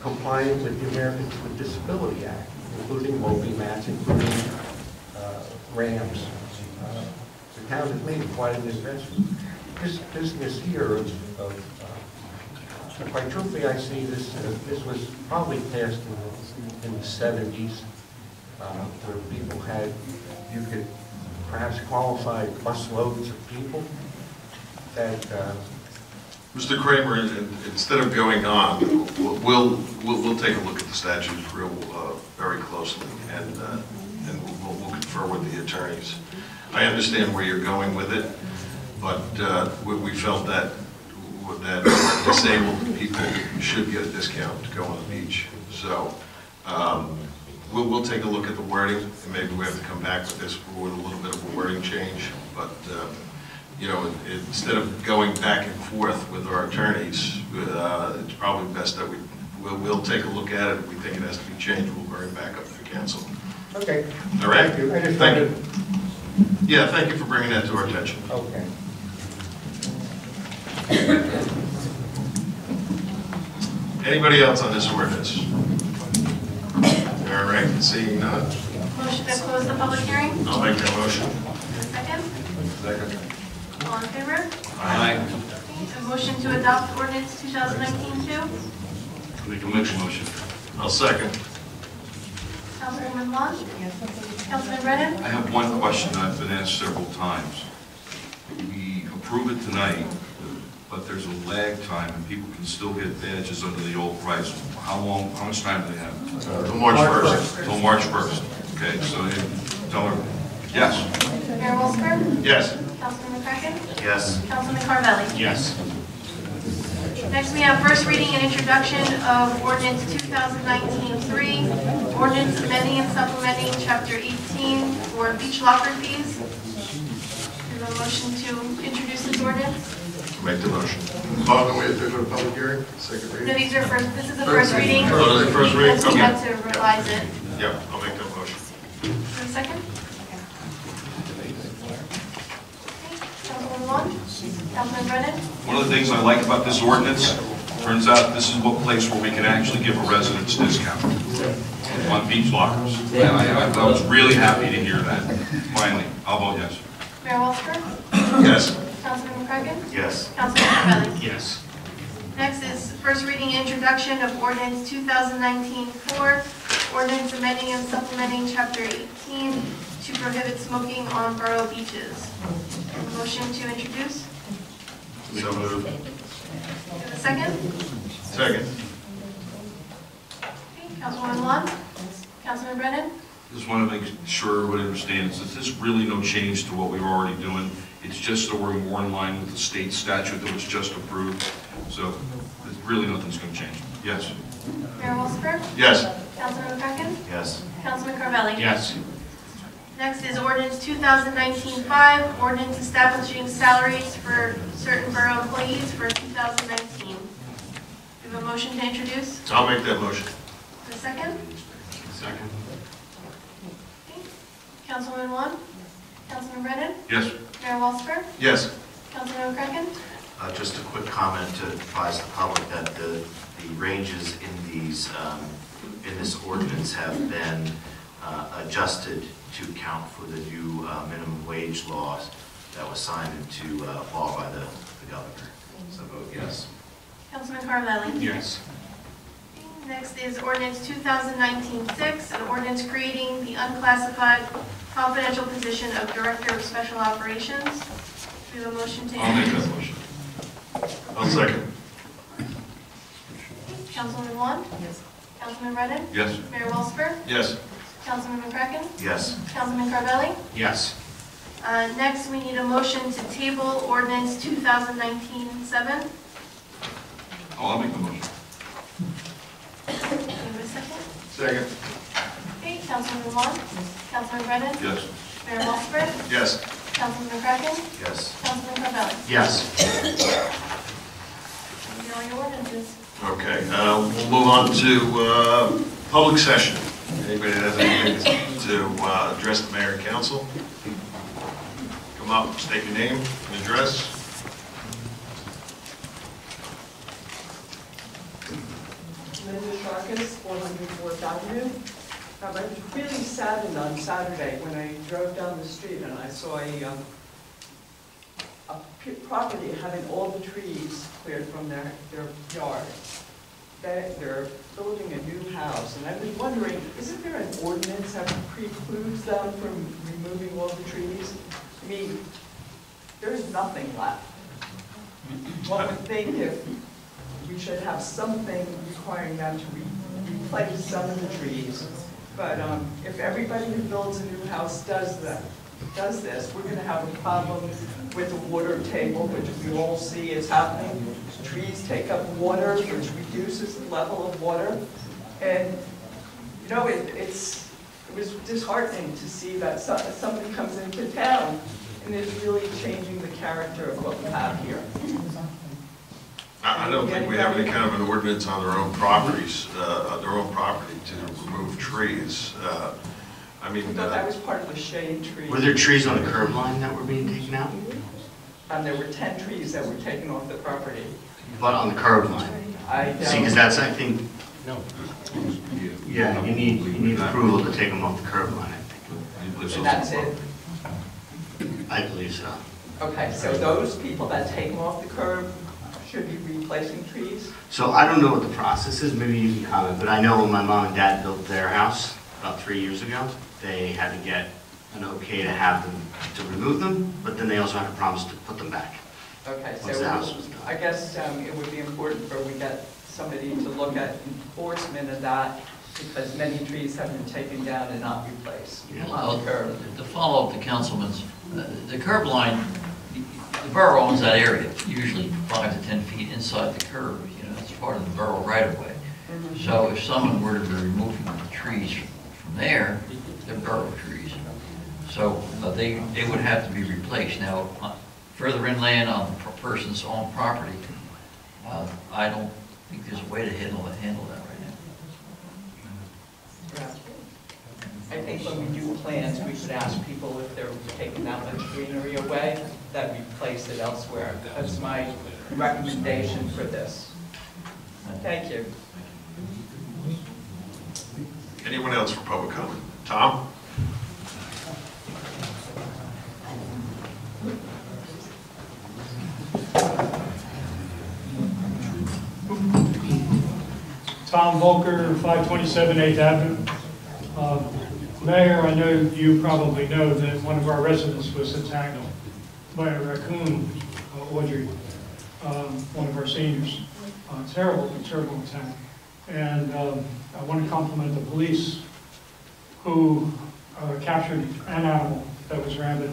compliant with the Americans with Disability Act, including Moby mats, including ramps. The town has made quite an investment. This business here of quite truthfully, I see this, this was probably passed in the 70s, where people had, you could perhaps qualify busloads of people that...
Mr. Kramer, instead of going on, we'll take a look at the statute real very closely, and we'll confer with the attorneys. I understand where you're going with it, but we felt that disabled people should get a discount to go on the beach. So we'll take a look at the wording, and maybe we have to come back with this with a little bit of a wording change. But you know, instead of going back and forth with our attorneys, it's probably best that we'll take a look at it. If we think it has to be changed, we'll bring it back up to the council.
Okay.
All right.
Thank you. I just
Thank you.
wanted...
Yeah, thank you for bringing that to our attention.
Okay.
Anybody else on this ordinance? All right, seeing none.
Motion to close the public hearing?
I'll make that motion.
Second?
Second.
All in favor?
Aye.
A motion to adopt ordinance 2019-2?
Make a motion.
I'll second.
Councilwoman Vaughn? Councilman Brennan?
I have one question that I've been asked several times. We approve it tonight, but there's a lag time and people can still get badges under the old price. How much time do they have?
Till March 1st.
Till March 1st. Okay, so you tell her, yes.
Mayor Wilsker?
Yes.
Councilman McCracken?
Yes.
Councilman Carvelli?
Yes.
Next, we have first reading and introduction of ordinance 2019-3, ordinance amending and supplementing chapter 18 for beach locker fees. Do you have a motion to introduce this ordinance?
Make the motion. Oh, no, we have to go to public hearing? Second reading?
No, these are first, this is the first reading.
Oh, this is the first reading?
Because we
Okay.
had to revise it.
Yep, I'll make that motion.
For a second? Okay, Councilwoman 1? Councilman Brennan?
One of the things I like about this ordinance, turns out this is one place where we can actually give a residence discount on beach lockers. I was really happy to hear that, finally. I'll vote yes.
Mayor Walsper?
Yes.
Councilman McCracken?
Yes.
Councilman Carvelli?
Yes.
Next is first reading introduction of ordinance 2019-4, ordinance amending and supplementing chapter 18 to prohibit smoking on borough beaches. Motion to introduce?
So moved.
Have a second?
Second.
Okay, Councilwoman Lunt? Councilman Brennan?
Just want to make sure everybody understands that this is really no change to what we were already doing. It's just so we're more in line with the state statute that was just approved. So really nothing's going to change. Yes.
Mayor Walsper?
Yes.
Councilman McCracken?
Yes.
Councilman Carvelli?
Yes.
Next is ordinance 2019-5, ordinance establishing salaries for certain borough employees for 2019. We have a motion to introduce.
I'll make that motion.
A second?
Second.
Okay. Councilman Lunt? Councilman Brennan?
Yes.
Mayor Walsper?
Yes.
Councilman McCracken?
Just a quick comment to advise the public that the ranges in these, in this ordinance have been adjusted to account for the new minimum wage laws that was signed into law by the governor. So vote yes.
Councilman Carvelli?
Yes.
Next is ordinance 2019-6, an ordinance creating the unclassified confidential position of Director of Special Operations. We have a motion to
I'll make
introduce.
that motion.
I'll second.
Councilman Lunt? Yes. Councilman Brennan?
Yes.
Mayor Walsper?
Yes.
Councilman McCracken?
Yes.
Councilman Carvelli?
Yes.
Next, we need a motion to table ordinance 2019-7.
I'll make the motion.
Do you have a second?
Second.
Okay, Councilman Lunt? Councilman Brennan?
Yes.
Mayor Walsper?
Yes.
Councilman McCracken?
Yes.
Councilman Carvelli?
Yes.
These are all your ordinances.
Okay, we'll move on to public session. Anybody that has anything to address the mayor and council? Come up, state your name and address.
Linda Sharkus, 404th Avenue. I was really saddened on Saturday when I drove down the street and I saw a property having all the trees cleared from their yard. They're building a new house, and I was wondering, isn't there an ordinance that precludes them from removing all the trees? I mean, there's nothing left. One would think if we should have something requiring them to replace some of the trees. But if everybody who builds a new house does this, we're going to have a problem with the water table, which we all see is happening. Trees take up water, which reduces the level of water. And, you know, it was disheartening to see that somebody comes into town and is really changing the character of what we have here.
I don't think we have any kind of an ordinance on their own properties, their own property to remove trees. I mean,
thought that was part of the shade tree.
Were there trees on the curb line that were being taken out?
And there were 10 trees that were taken off the property.
But on the curb line? See, because that's, I think, yeah, you need approval to take them off the curb line, I think.
And that's it?
I believe so.
Okay, so those people that take them off the curb should be replacing trees?
So I don't know what the process is, maybe you can comment, but I know when my mom and dad built their house about 3 years ago, they had to get an okay to have them, to remove them, but then they also had to promise to put them back.
Okay,
once the house was
so
done.
I guess it would be important for we get somebody to look at enforcement of that, because many trees have been taken down and not replaced
Well,
on the curb.
to follow up the councilman's, the curb line, the borough owns that area, usually 5 to 10 feet inside the curb, you know, it's part of the borough right of way. So if someone were to be removing the trees from there, they're borough trees. So they would have to be replaced. Now, further inland on the person's own property, I don't think there's a way to handle that right now.
I think when we do plans, we should ask people if they're taking that much greenery away. that we place it elsewhere. That's my recommendation for this. Thank you.
Anyone else for public comment? Tom?
Tom Volker, 527 8th Avenue. Mayor, I know you probably know that one of our residents was attacked by a raccoon, Audrey, one of our seniors. Terrible, terrible attack. And I want to compliment the police who captured an animal that was rabid,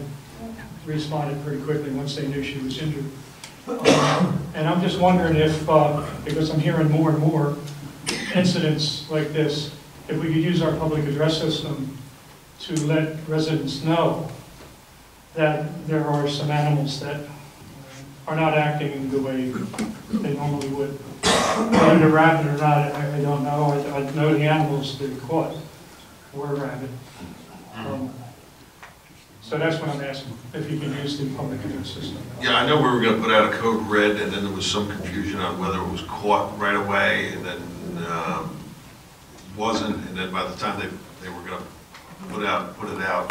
responded pretty quickly once they knew she was injured. And I'm just wondering if, because I'm hearing more and more incidents like this, if we could use our public address system to let residents know that there are some animals that are not acting the way they normally would. Whether they're rabid or not, I don't know. I know the animals that caught were rabid. So that's what I'm asking, if you can use the public address system.
Yeah, I know we were going to put out a code red, and then there was some confusion on whether it was caught right away, and then wasn't, and then by the time they were going to put it out,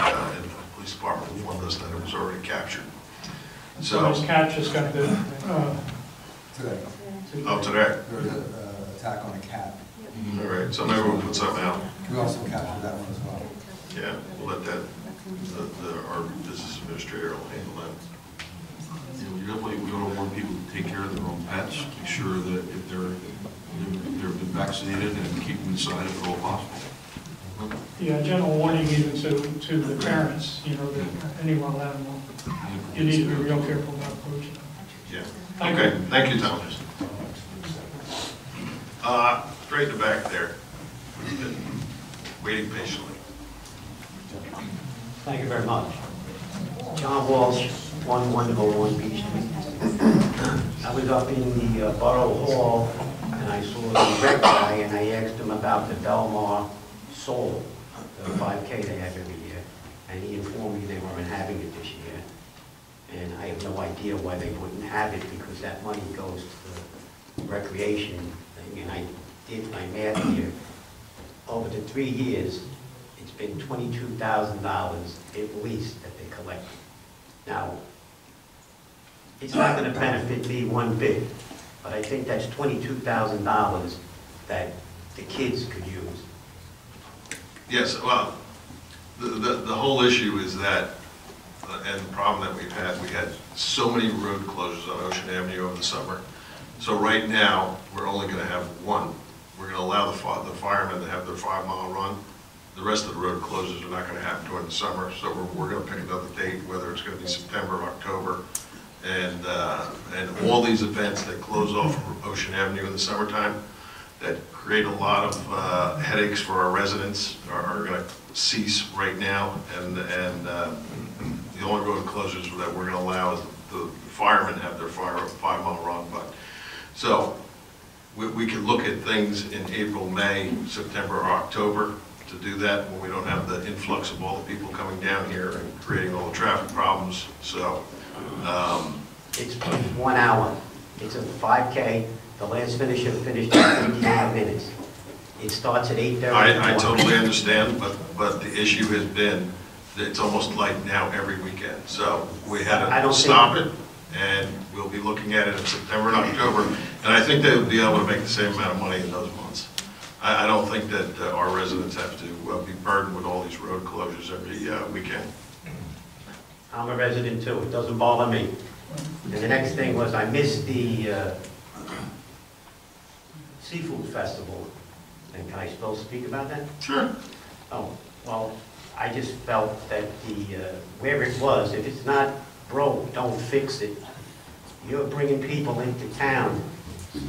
and the police department informed us that it was already captured.
So this cat just got the...
Today.
Oh, today?
There was an attack on a cat.
All right, so maybe we'll put something out.
We also captured that one as well.
Yeah, we'll let that, our business administrator will handle that.
You definitely, we don't want people to take care of their own pets. Be sure that if they're been vaccinated and keep them inside if at all possible.
Yeah, general warning even to the parents, you know, that any wild animal, you need to be real careful about approaching them.
Yeah. Okay, thank you, Tom. Straight in the back there. We've been waiting patiently.
Thank you very much. John Walsh, 1101 Beach Street. I was up in the Borough Hall and I saw the rec guy and I asked him about the Belmar Soul, the 5K they have every year. And he informed me they weren't having it this year. And I have no idea why they wouldn't have it because that money goes to the recreation thing. And I did my math here. Over the 3 years, it's been $22,000 at least that they collected. Now, it's not going to benefit me one bit, but I think that's $22,000 that the kids could use.
Yes, well, the whole issue is that, and the problem that we had so many road closures on Ocean Avenue over the summer. So right now, we're only going to have one. We're going to allow the firemen to have their 5-mile run. The rest of the road closures are not going to happen during the summer, so we're going to pick another date, whether it's going to be September, October, and all these events that close off Ocean Avenue in the summertime that create a lot of headaches for our residents are going to cease right now, and the only road closures that we're going to allow is the firemen have their 5-mile run. But so we can look at things in April, May, September, or October to do that when we don't have the influx of all the people coming down here and creating all the traffic problems. So
it's 1 hour. It's a 5K. The last finisher finished in 55 minutes. It starts at 8:30.
I totally understand, but the issue has been that it's almost like now every weekend. So we had to stop it, and we'll be looking at it in September and October. And I think they would be able to make the same amount of money in those months. I don't think that our residents have to be burdened with all these road closures every weekend.
I'm a resident too. It doesn't bother me. And the next thing was I missed the seafood festival. And can I still speak about that?
Sure.
Oh, well, I just felt that where it was, if it's not broke, don't fix it. You're bringing people into town.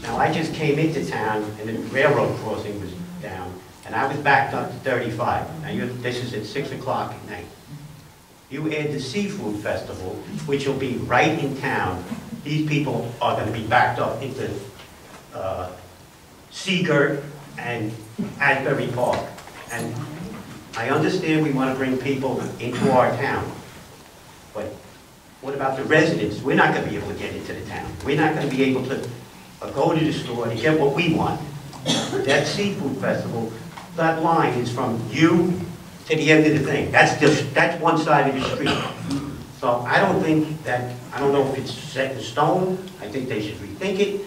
Now, I just came into town and the railroad crossing was down, and I was backed up to 35. Now, this is at 6 o'clock at night. You add the seafood festival, which will be right in town. These people are going to be backed up into Seagirt and Asbury Park. And I understand we want to bring people into our town, but What about the residents? We're not gonna be able to get into the town. We're not gonna be able to go to the store to get what we want. That seafood festival, that line is from you to the end of the thing. That's one side of the street. So I don't know if it's set in stone. I think they should rethink it.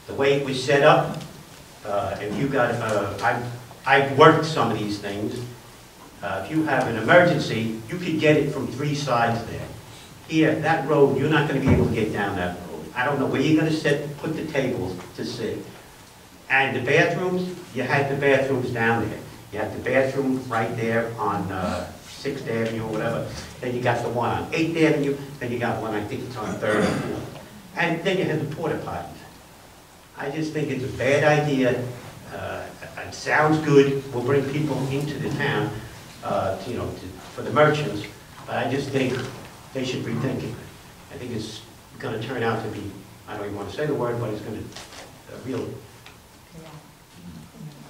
The way it was set up, if you got, I've worked some of these things. If you have an emergency, you could get it from 3 sides there. Here, that road, you're not gonna be able to get down that road. I don't know where you're gonna put the tables to sit. And the bathrooms, you had the bathrooms down there. You have the bathroom right there on 6th Avenue or whatever. Then you got the one on 8th Avenue, then you got one, I think it's on 3rd and 4th. And then you have the porta potties. I just think it's a bad idea. It sounds good. We'll bring people into the town, for the merchants. But I just think they should rethink it. I think it's going to turn out to be, I don't even want to say the word, but it's going to a real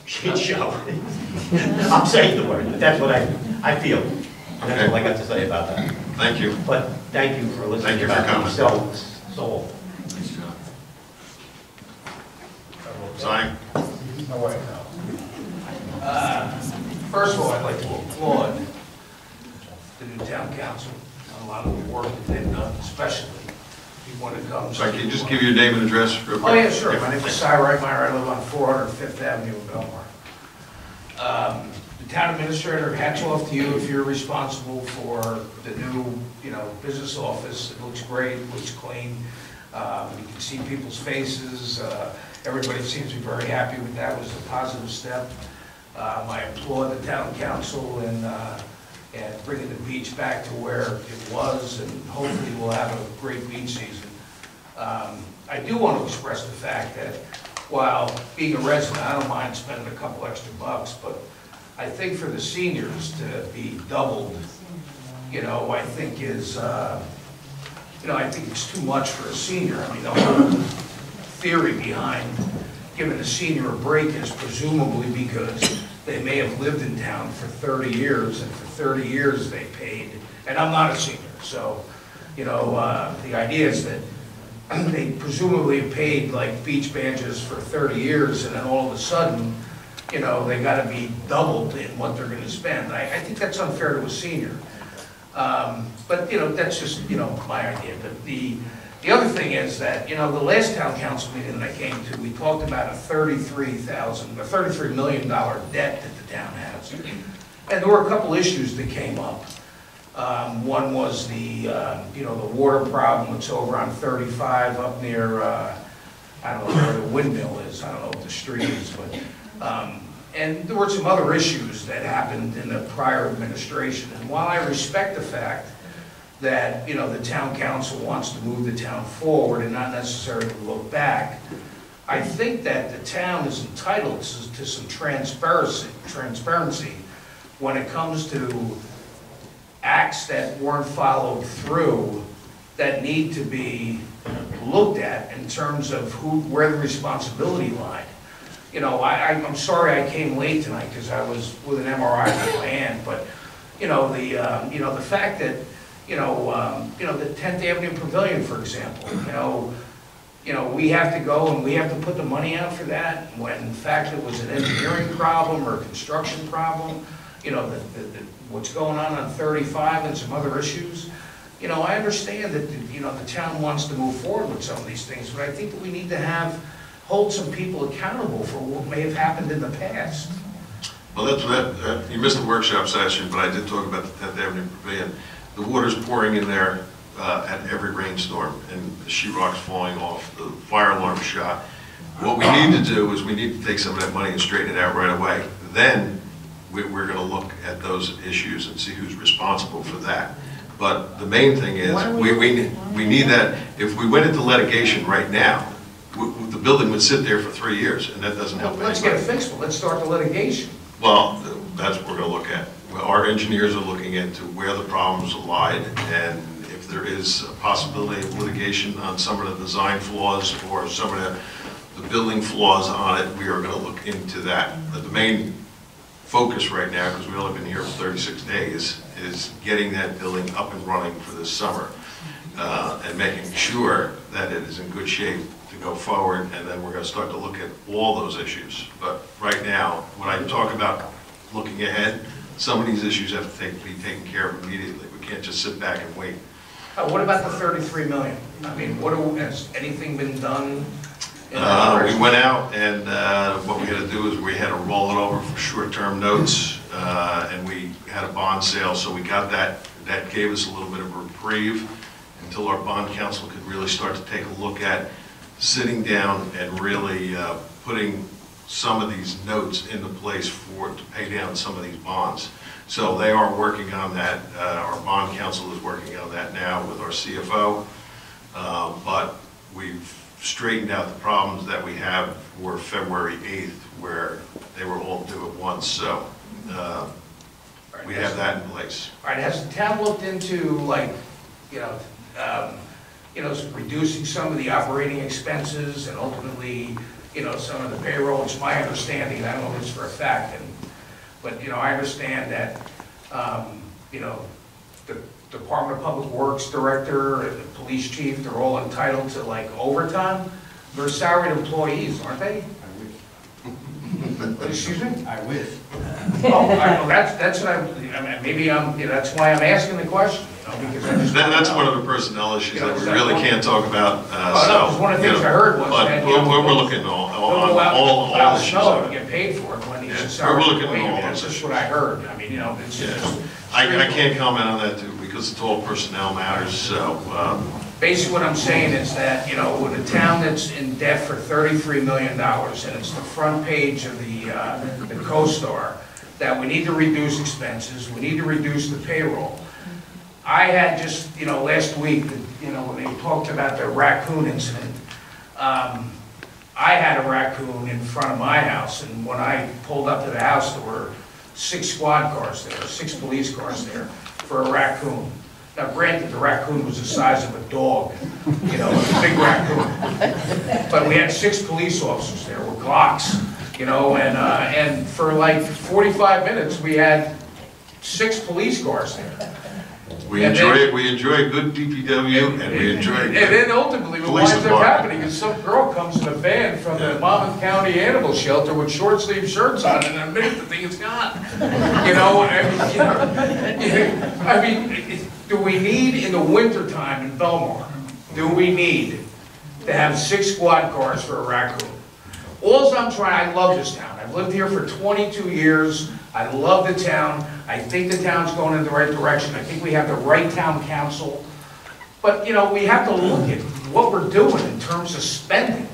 shit show. I'm saying the word, but that's what I feel. And that's all I got to say about that.
Thank you.
But thank you for listening.
Thank you for coming.
So.
Sign.
First of all, I'd like to applaud the new town council on a lot of the work that they've done, especially when it comes to...
Can you just give your name and address real quick?
Oh, yeah, sure. My name is Cy Reitmeyer. I live on 405th Avenue in Belmar. The town administrator, hats off to you if you're responsible for the new, business office. It looks great, it looks clean. You can see people's faces. Everybody seems to be very happy with that. It was a positive step. I applaud the town council and bringing the beach back to where it was, and hopefully we'll have a great beach season. I do want to express the fact that while being a resident, I don't mind spending a couple extra bucks, but I think for the seniors to be doubled, I think is, I think it's too much for a senior. I mean, the whole theory behind giving a senior a break is presumably because they may have lived in town for 30 years, and for 30 years they paid, and I'm not a senior, so, the idea is that they presumably have paid like beach badges for 30 years, and then all of a sudden, they gotta be doubled in what they're gonna spend. I think that's unfair to a senior. But, that's just, my idea. But the other thing is that, the last town council meeting that I came to, we talked about a $33 million debt that the town has. And there were a couple issues that came up. One was the water problem that's over on 35 up near, I don't know where the windmill is, I don't know what the street is, but, and there were some other issues that happened in the prior administration. And while I respect the fact that, the town council wants to move the town forward and not necessarily look back, I think that the town is entitled to some transparency when it comes to acts that weren't followed through that need to be looked at in terms of where the responsibility lied. I'm sorry I came late tonight because I was with an MRI in my hand, but the fact that the 10th Avenue Pavilion, for example, we have to go and we have to put the money out for that when in fact it was an engineering problem or a construction problem. What's going on 35 and some other issues. I understand that the town wants to move forward with some of these things, but I think that we need to hold some people accountable for what may have happened in the past.
Well, you missed the workshop session, but I did talk about the 10th Avenue Pavilion. The water's pouring in there at every rainstorm, and the sheetrock's falling off, the fire alarm shot. What we need to do is we need to take some of that money and straighten it out right away. Then we're going to look at those issues and see who's responsible for that. But the main thing is we need that. If we went into litigation right now, the building would sit there for 3 years, and that doesn't help anybody.
Let's get it fixed. Let's start the litigation.
Well, that's what we're going to look at. Our engineers are looking into where the problems lied, and if there is a possibility of litigation on some of the design flaws or some of the building flaws on it, we are going to look into that. But the main focus right now, because we've only been here for 36 days, is getting that building up and running for this summer. and making sure that it is in good shape to go forward, and then we're going to start to look at all those issues. But right now, when I talk about looking ahead, some of these issues have to be taken care of immediately. We can't just sit back and wait.
What about the 33 million? I mean, has anything been done?
We went out and what we had to do is we had to roll it over for short-term notes, and we had a bond sale, so we got that. That gave us a little bit of a reprieve until our bond council could really start to take a look at sitting down and really putting some of these notes into place to pay down some of these bonds. So they are working on that. Our bond council is working on that now with our CFO, but we've straightened out the problems that we have for February 8th, where they were all due at once. So we have that in place.
All right, has the town looked into, like, reducing some of the operating expenses and ultimately, some of the payroll? It's my understanding, I don't know this for a fact, but I understand that, the Department of Public Works Director and the Police Chief, they're all entitled to like overtime. They're salaried employees, aren't they? Excuse me?
I wish.
That's what I mean, maybe that's why I'm asking the question, because I just.
That's one of the personnel issues that we really can't talk about.
One of the things I heard was that.
We're looking at all issues.
Snow to get paid for it when he's a salary
We're looking at all
That's just what I heard. I mean, it's just.
I can't comment on that too, because it's all personnel matters, so.
Basically what I'm saying is that, with a town that's in debt for $33 million, and it's the front page of the CoStar, that we need to reduce expenses, we need to reduce the payroll. I had just, last week, when they talked about the raccoon incident, I had a raccoon in front of my house, and when I pulled up to the house, there were 6 squad cars there, 6 police cars there for a raccoon. Now granted, the raccoon was the size of a dog, it was a big raccoon. But we had 6 police officers there with Glocks, and for like 45 minutes, we had 6 police cars there.
We enjoy good DPW, and we enjoy
And then ultimately what winds up happening is some girl comes in a van from the Monmouth County Animal Shelter with short sleeve shirts on, and in a minute the thing is gone. I mean, do we need in the wintertime in Belmar, do we need to have 6 squad cars for a raccoon? I love this town. I've lived here for 22 years. I love the town. I think the town's going in the right direction. I think we have the right town council. But, we have to look at what we're doing in terms of spending,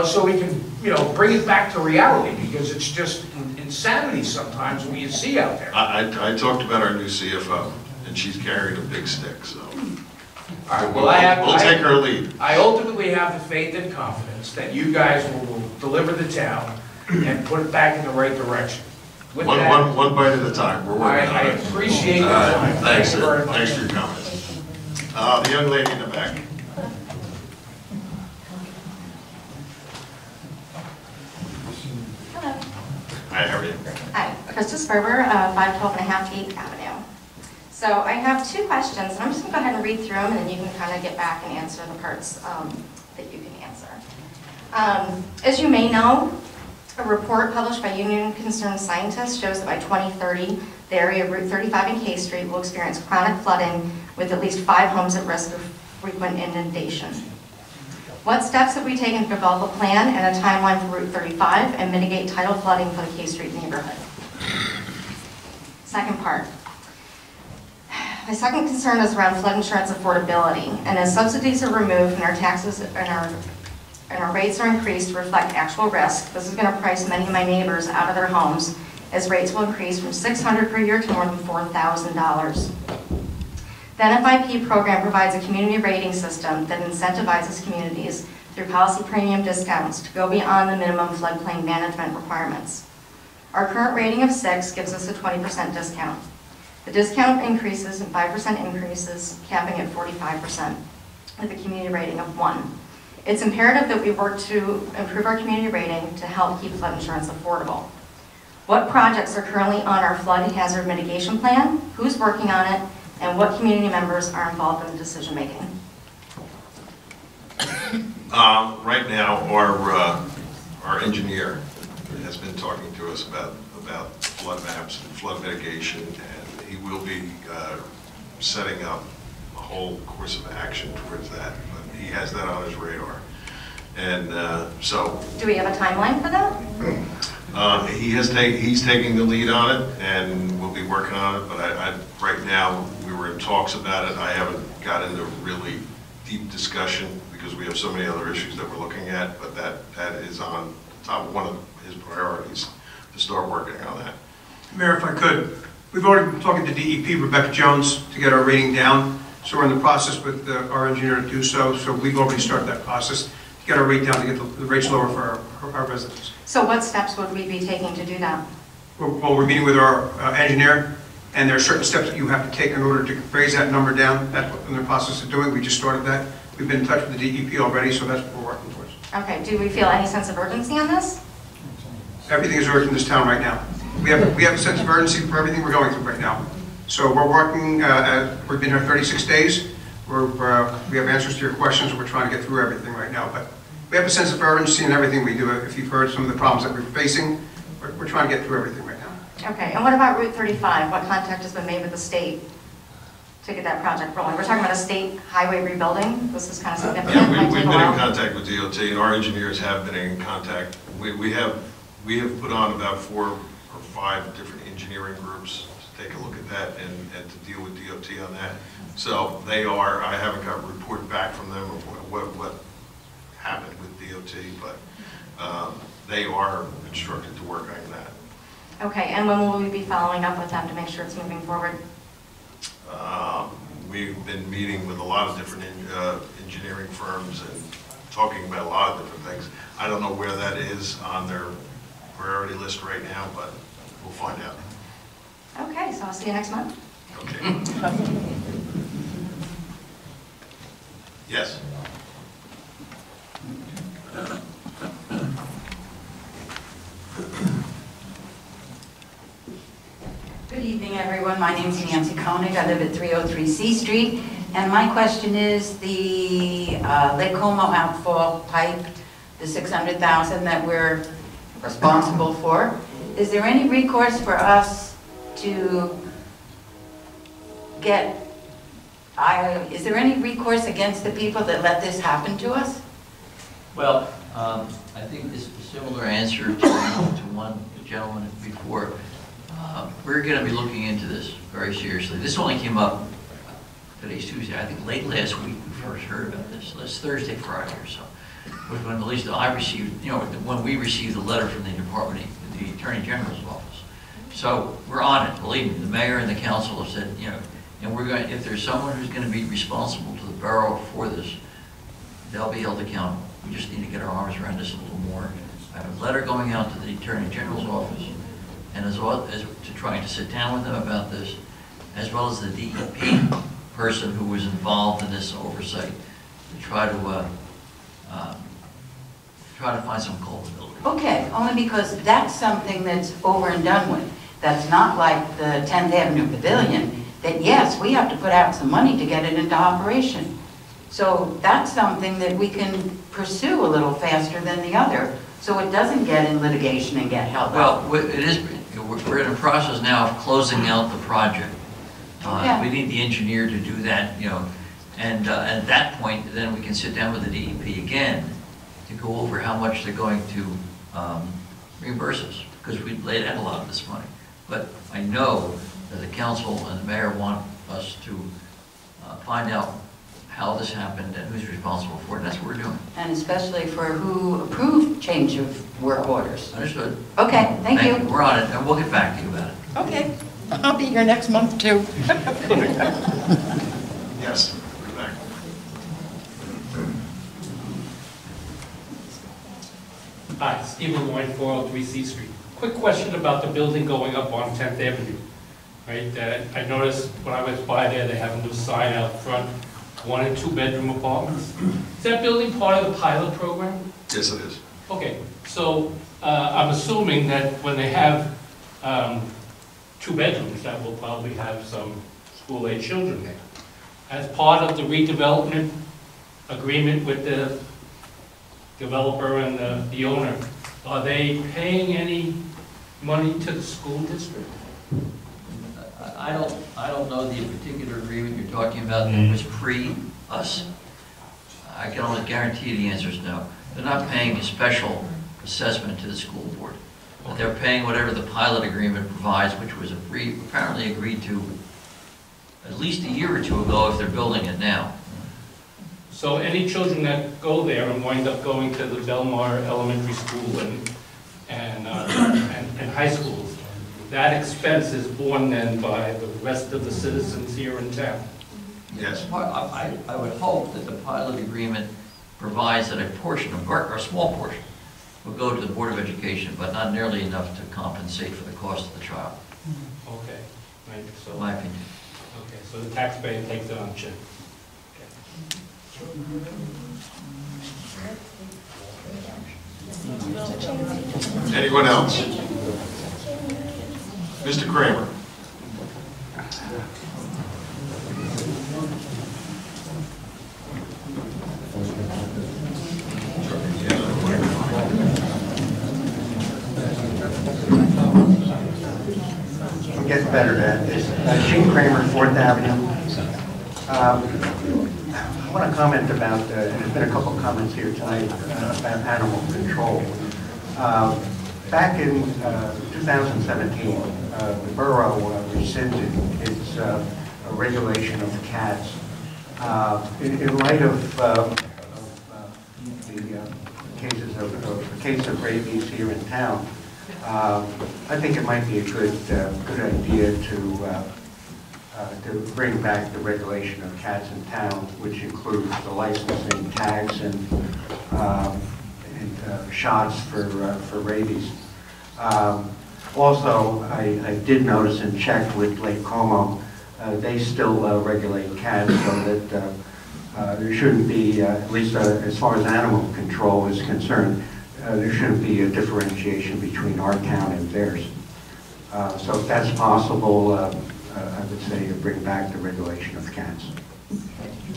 so we can, bring it back to reality, because it's just insanity sometimes when you see out there.
I talked about our new CFO, and she's carrying a big stick, so.
All right, well,
we'll take her lead.
I ultimately have the faith and confidence that you guys will deliver the town and put it back in the right direction.
One bite at a time. We're working on it.
I appreciate your time.
Thanks,
Thank you very much.
Thanks for your comments. The young lady in the back.
Hello.
Hi, how are you?
Hi, Krista Sperber, 512.5 8th Avenue. So I have 2 questions, and I'm just going to go ahead and read through them, and then you can kind of get back and answer the parts that you can answer. As you may know, a report published by Union Concerned Scientists shows that by 2030, the area of Route 35 and K Street will experience chronic flooding with at least 5 homes at risk of frequent inundation. What steps have we taken to develop a plan and a timeline for Route 35 and mitigate tidal flooding for the K Street neighborhood? Second part. My second concern is around flood insurance affordability, and as subsidies are removed and our taxes and our rates are increased to reflect actual risk, this is going to price many of my neighbors out of their homes, as rates will increase from $600 per year to more than $4,000. The NFIP program provides a community rating system that incentivizes communities through policy premium discounts to go beyond the minimum floodplain management requirements. Our current rating of 6 gives us a 20% discount. The discount increases in 5% increases, capping at 45%, with a community rating of 1. It's imperative that we work to improve our community rating to help keep flood insurance affordable. What projects are currently on our flood hazard mitigation plan? Who's working on it? And what community members are involved in the decision-making?
Right now, our engineer has been talking to us about flood maps and flood mitigation, and he will be setting up a whole course of action towards that. But he has that on his radar. And so...
Do we have a timeline for that?
He's taking the lead on it, and we'll be working on it, but right now, we were in talks about it. I haven't got into really deep discussion because we have so many other issues that we're looking at, but that is on top of one of his priorities to start working on that.
Mayor, if I could, we've already been talking to DEP, Rebecca Jones, to get our rating down, so we're in the process with our engineer to do so, so we've already started that process to get our rate down, to get the rates lower for our residents.
So what steps would we be taking to do that?
Well, we're meeting with our engineer, and there are certain steps that you have to take in order to raise that number down. That's what we're in the process of doing. We just started that. We've been in touch with the DEP already, so that's what we're working towards.
Okay, do we feel any sense of urgency on this?
Everything is urgent in this town right now. We have a sense of urgency for everything we're going through right now. So we're working, we've been here 36 days. We have answers to your questions, and we're trying to get through everything right now. But we have a sense of urgency in everything we do. If you've heard some of the problems that we're facing, we're trying to get through everything right now.
Okay, and what about Route 35? What contact has been made with the state to get that project rolling? We're talking about a state highway rebuilding. This is kind of significant.
Yeah, we've been in contact with DOT, and our engineers have been in contact. We have put on about 4 or 5 different engineering groups to take a look at that and to deal with DOT on that. So they are, I haven't got a report back from them of what happened with DOT, but they are instructed to work on that.
Okay, and when will we be following up with them to make sure it's moving forward?
We've been meeting with a lot of different engineering firms and talking about a lot of different things. I don't know where that is on their priority list right now, but we'll find out.
Okay, so I'll see you next month.
Okay. Yes.
Good evening, everyone. My name is Nancy Koenig. I live at 303 C Street. And my question is the Lake Como outfall pipe, the $600,000 that we're responsible for. Is there any recourse for us to get, is there any recourse against the people that let this happen to us?
Well, I think this is a similar answer to one gentleman before. We're going to be looking into this very seriously. This only came up, today's Tuesday, I think late last week we first heard about this. Last Thursday, Friday or so. When at least I received, when we received the letter from the Department, the Attorney General's office. So we're on it, believe me. The mayor and the council have said, and we're going, if there's someone who's going to be responsible to the borough for this, they'll be held accountable. We just need to get our arms around this a little more. I have a letter going out to the Attorney General's office, and as well as to trying to sit down with them about this, as well as the DEP person who was involved in this oversight, to try to find some culpability.
Okay, only because that's something that's over and done with. That's not like the 10th Avenue Pavilion, that yes, we have to put out some money to get it into operation. So that's something that we can pursue a little faster than the other, so it doesn't get in litigation and get held up.
Well, it is, we're in a process now of closing out the project.
Okay.
We need the engineer to do that, and at that point, then we can sit down with the DEP again to go over how much they're going to reimburse us, because we laid out a lot of this money. But I know that the council and the mayor want us to find out how this happened and who's responsible for it, and that's what we're doing.
And especially for who approved change of work orders.
Understood.
Okay, thank you.
We're on it, and we'll get back to you about it.
Okay, I'll be here next month too.
Yes, we're back.
Hi, Stephen Lloyd, 403 C Street. Quick question about the building going up on 10th Avenue. Right, I noticed when I was by there, they have a new sign out front, 1- and 2-bedroom apartments. Is that building part of the pilot program?
Yes, it is.
Okay, so I'm assuming that when they have 2 bedrooms, that will probably have some school-age children there. As part of the redevelopment agreement with the developer and the owner, are they paying any money to the school district?
I don't know the particular agreement you're talking about that was pre-us. I can almost guarantee you the answer is no. They're not paying a special assessment to the school board. But they're paying whatever the pilot agreement provides, which was apparently agreed to at least a year or two ago if they're building it now.
So any children that go there and wind up going to the Belmar Elementary School and high schools, that expense is borne then by the rest of the citizens here in town?
Yes.
I would hope that the pilot agreement provides that a portion of, or a small portion, will go to the Board of Education, but not nearly enough to compensate for the cost of the child.
Okay, right, so.
In my opinion.
Okay, so the taxpayer takes it on chin.
Anyone else? Mr. Kramer.
I'm getting better at this. Gene Kramer, 4th Avenue. I want to comment about, there's been a couple comments here tonight about animal control. Back in 2017, the borough rescinded its regulation of cats. In light of the case of rabies here in town, I think it might be a good idea to bring back the regulation of cats in town, which includes the licensing, tags, and shots for rabies. Also, I did notice and checked with Lake Como, they still regulate cats, so that there shouldn't be, at least as far as animal control is concerned, there shouldn't be a differentiation between our town and theirs. So if that's possible, I would say bring back the regulation of cats.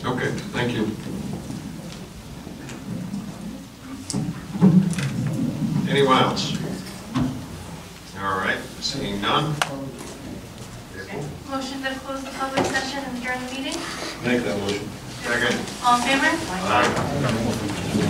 Okay, thank you. Anyone else? All right, seeing none.
Motion to close the public session and adjourn the meeting?
Make that motion. Second.
All in favor?
Aye.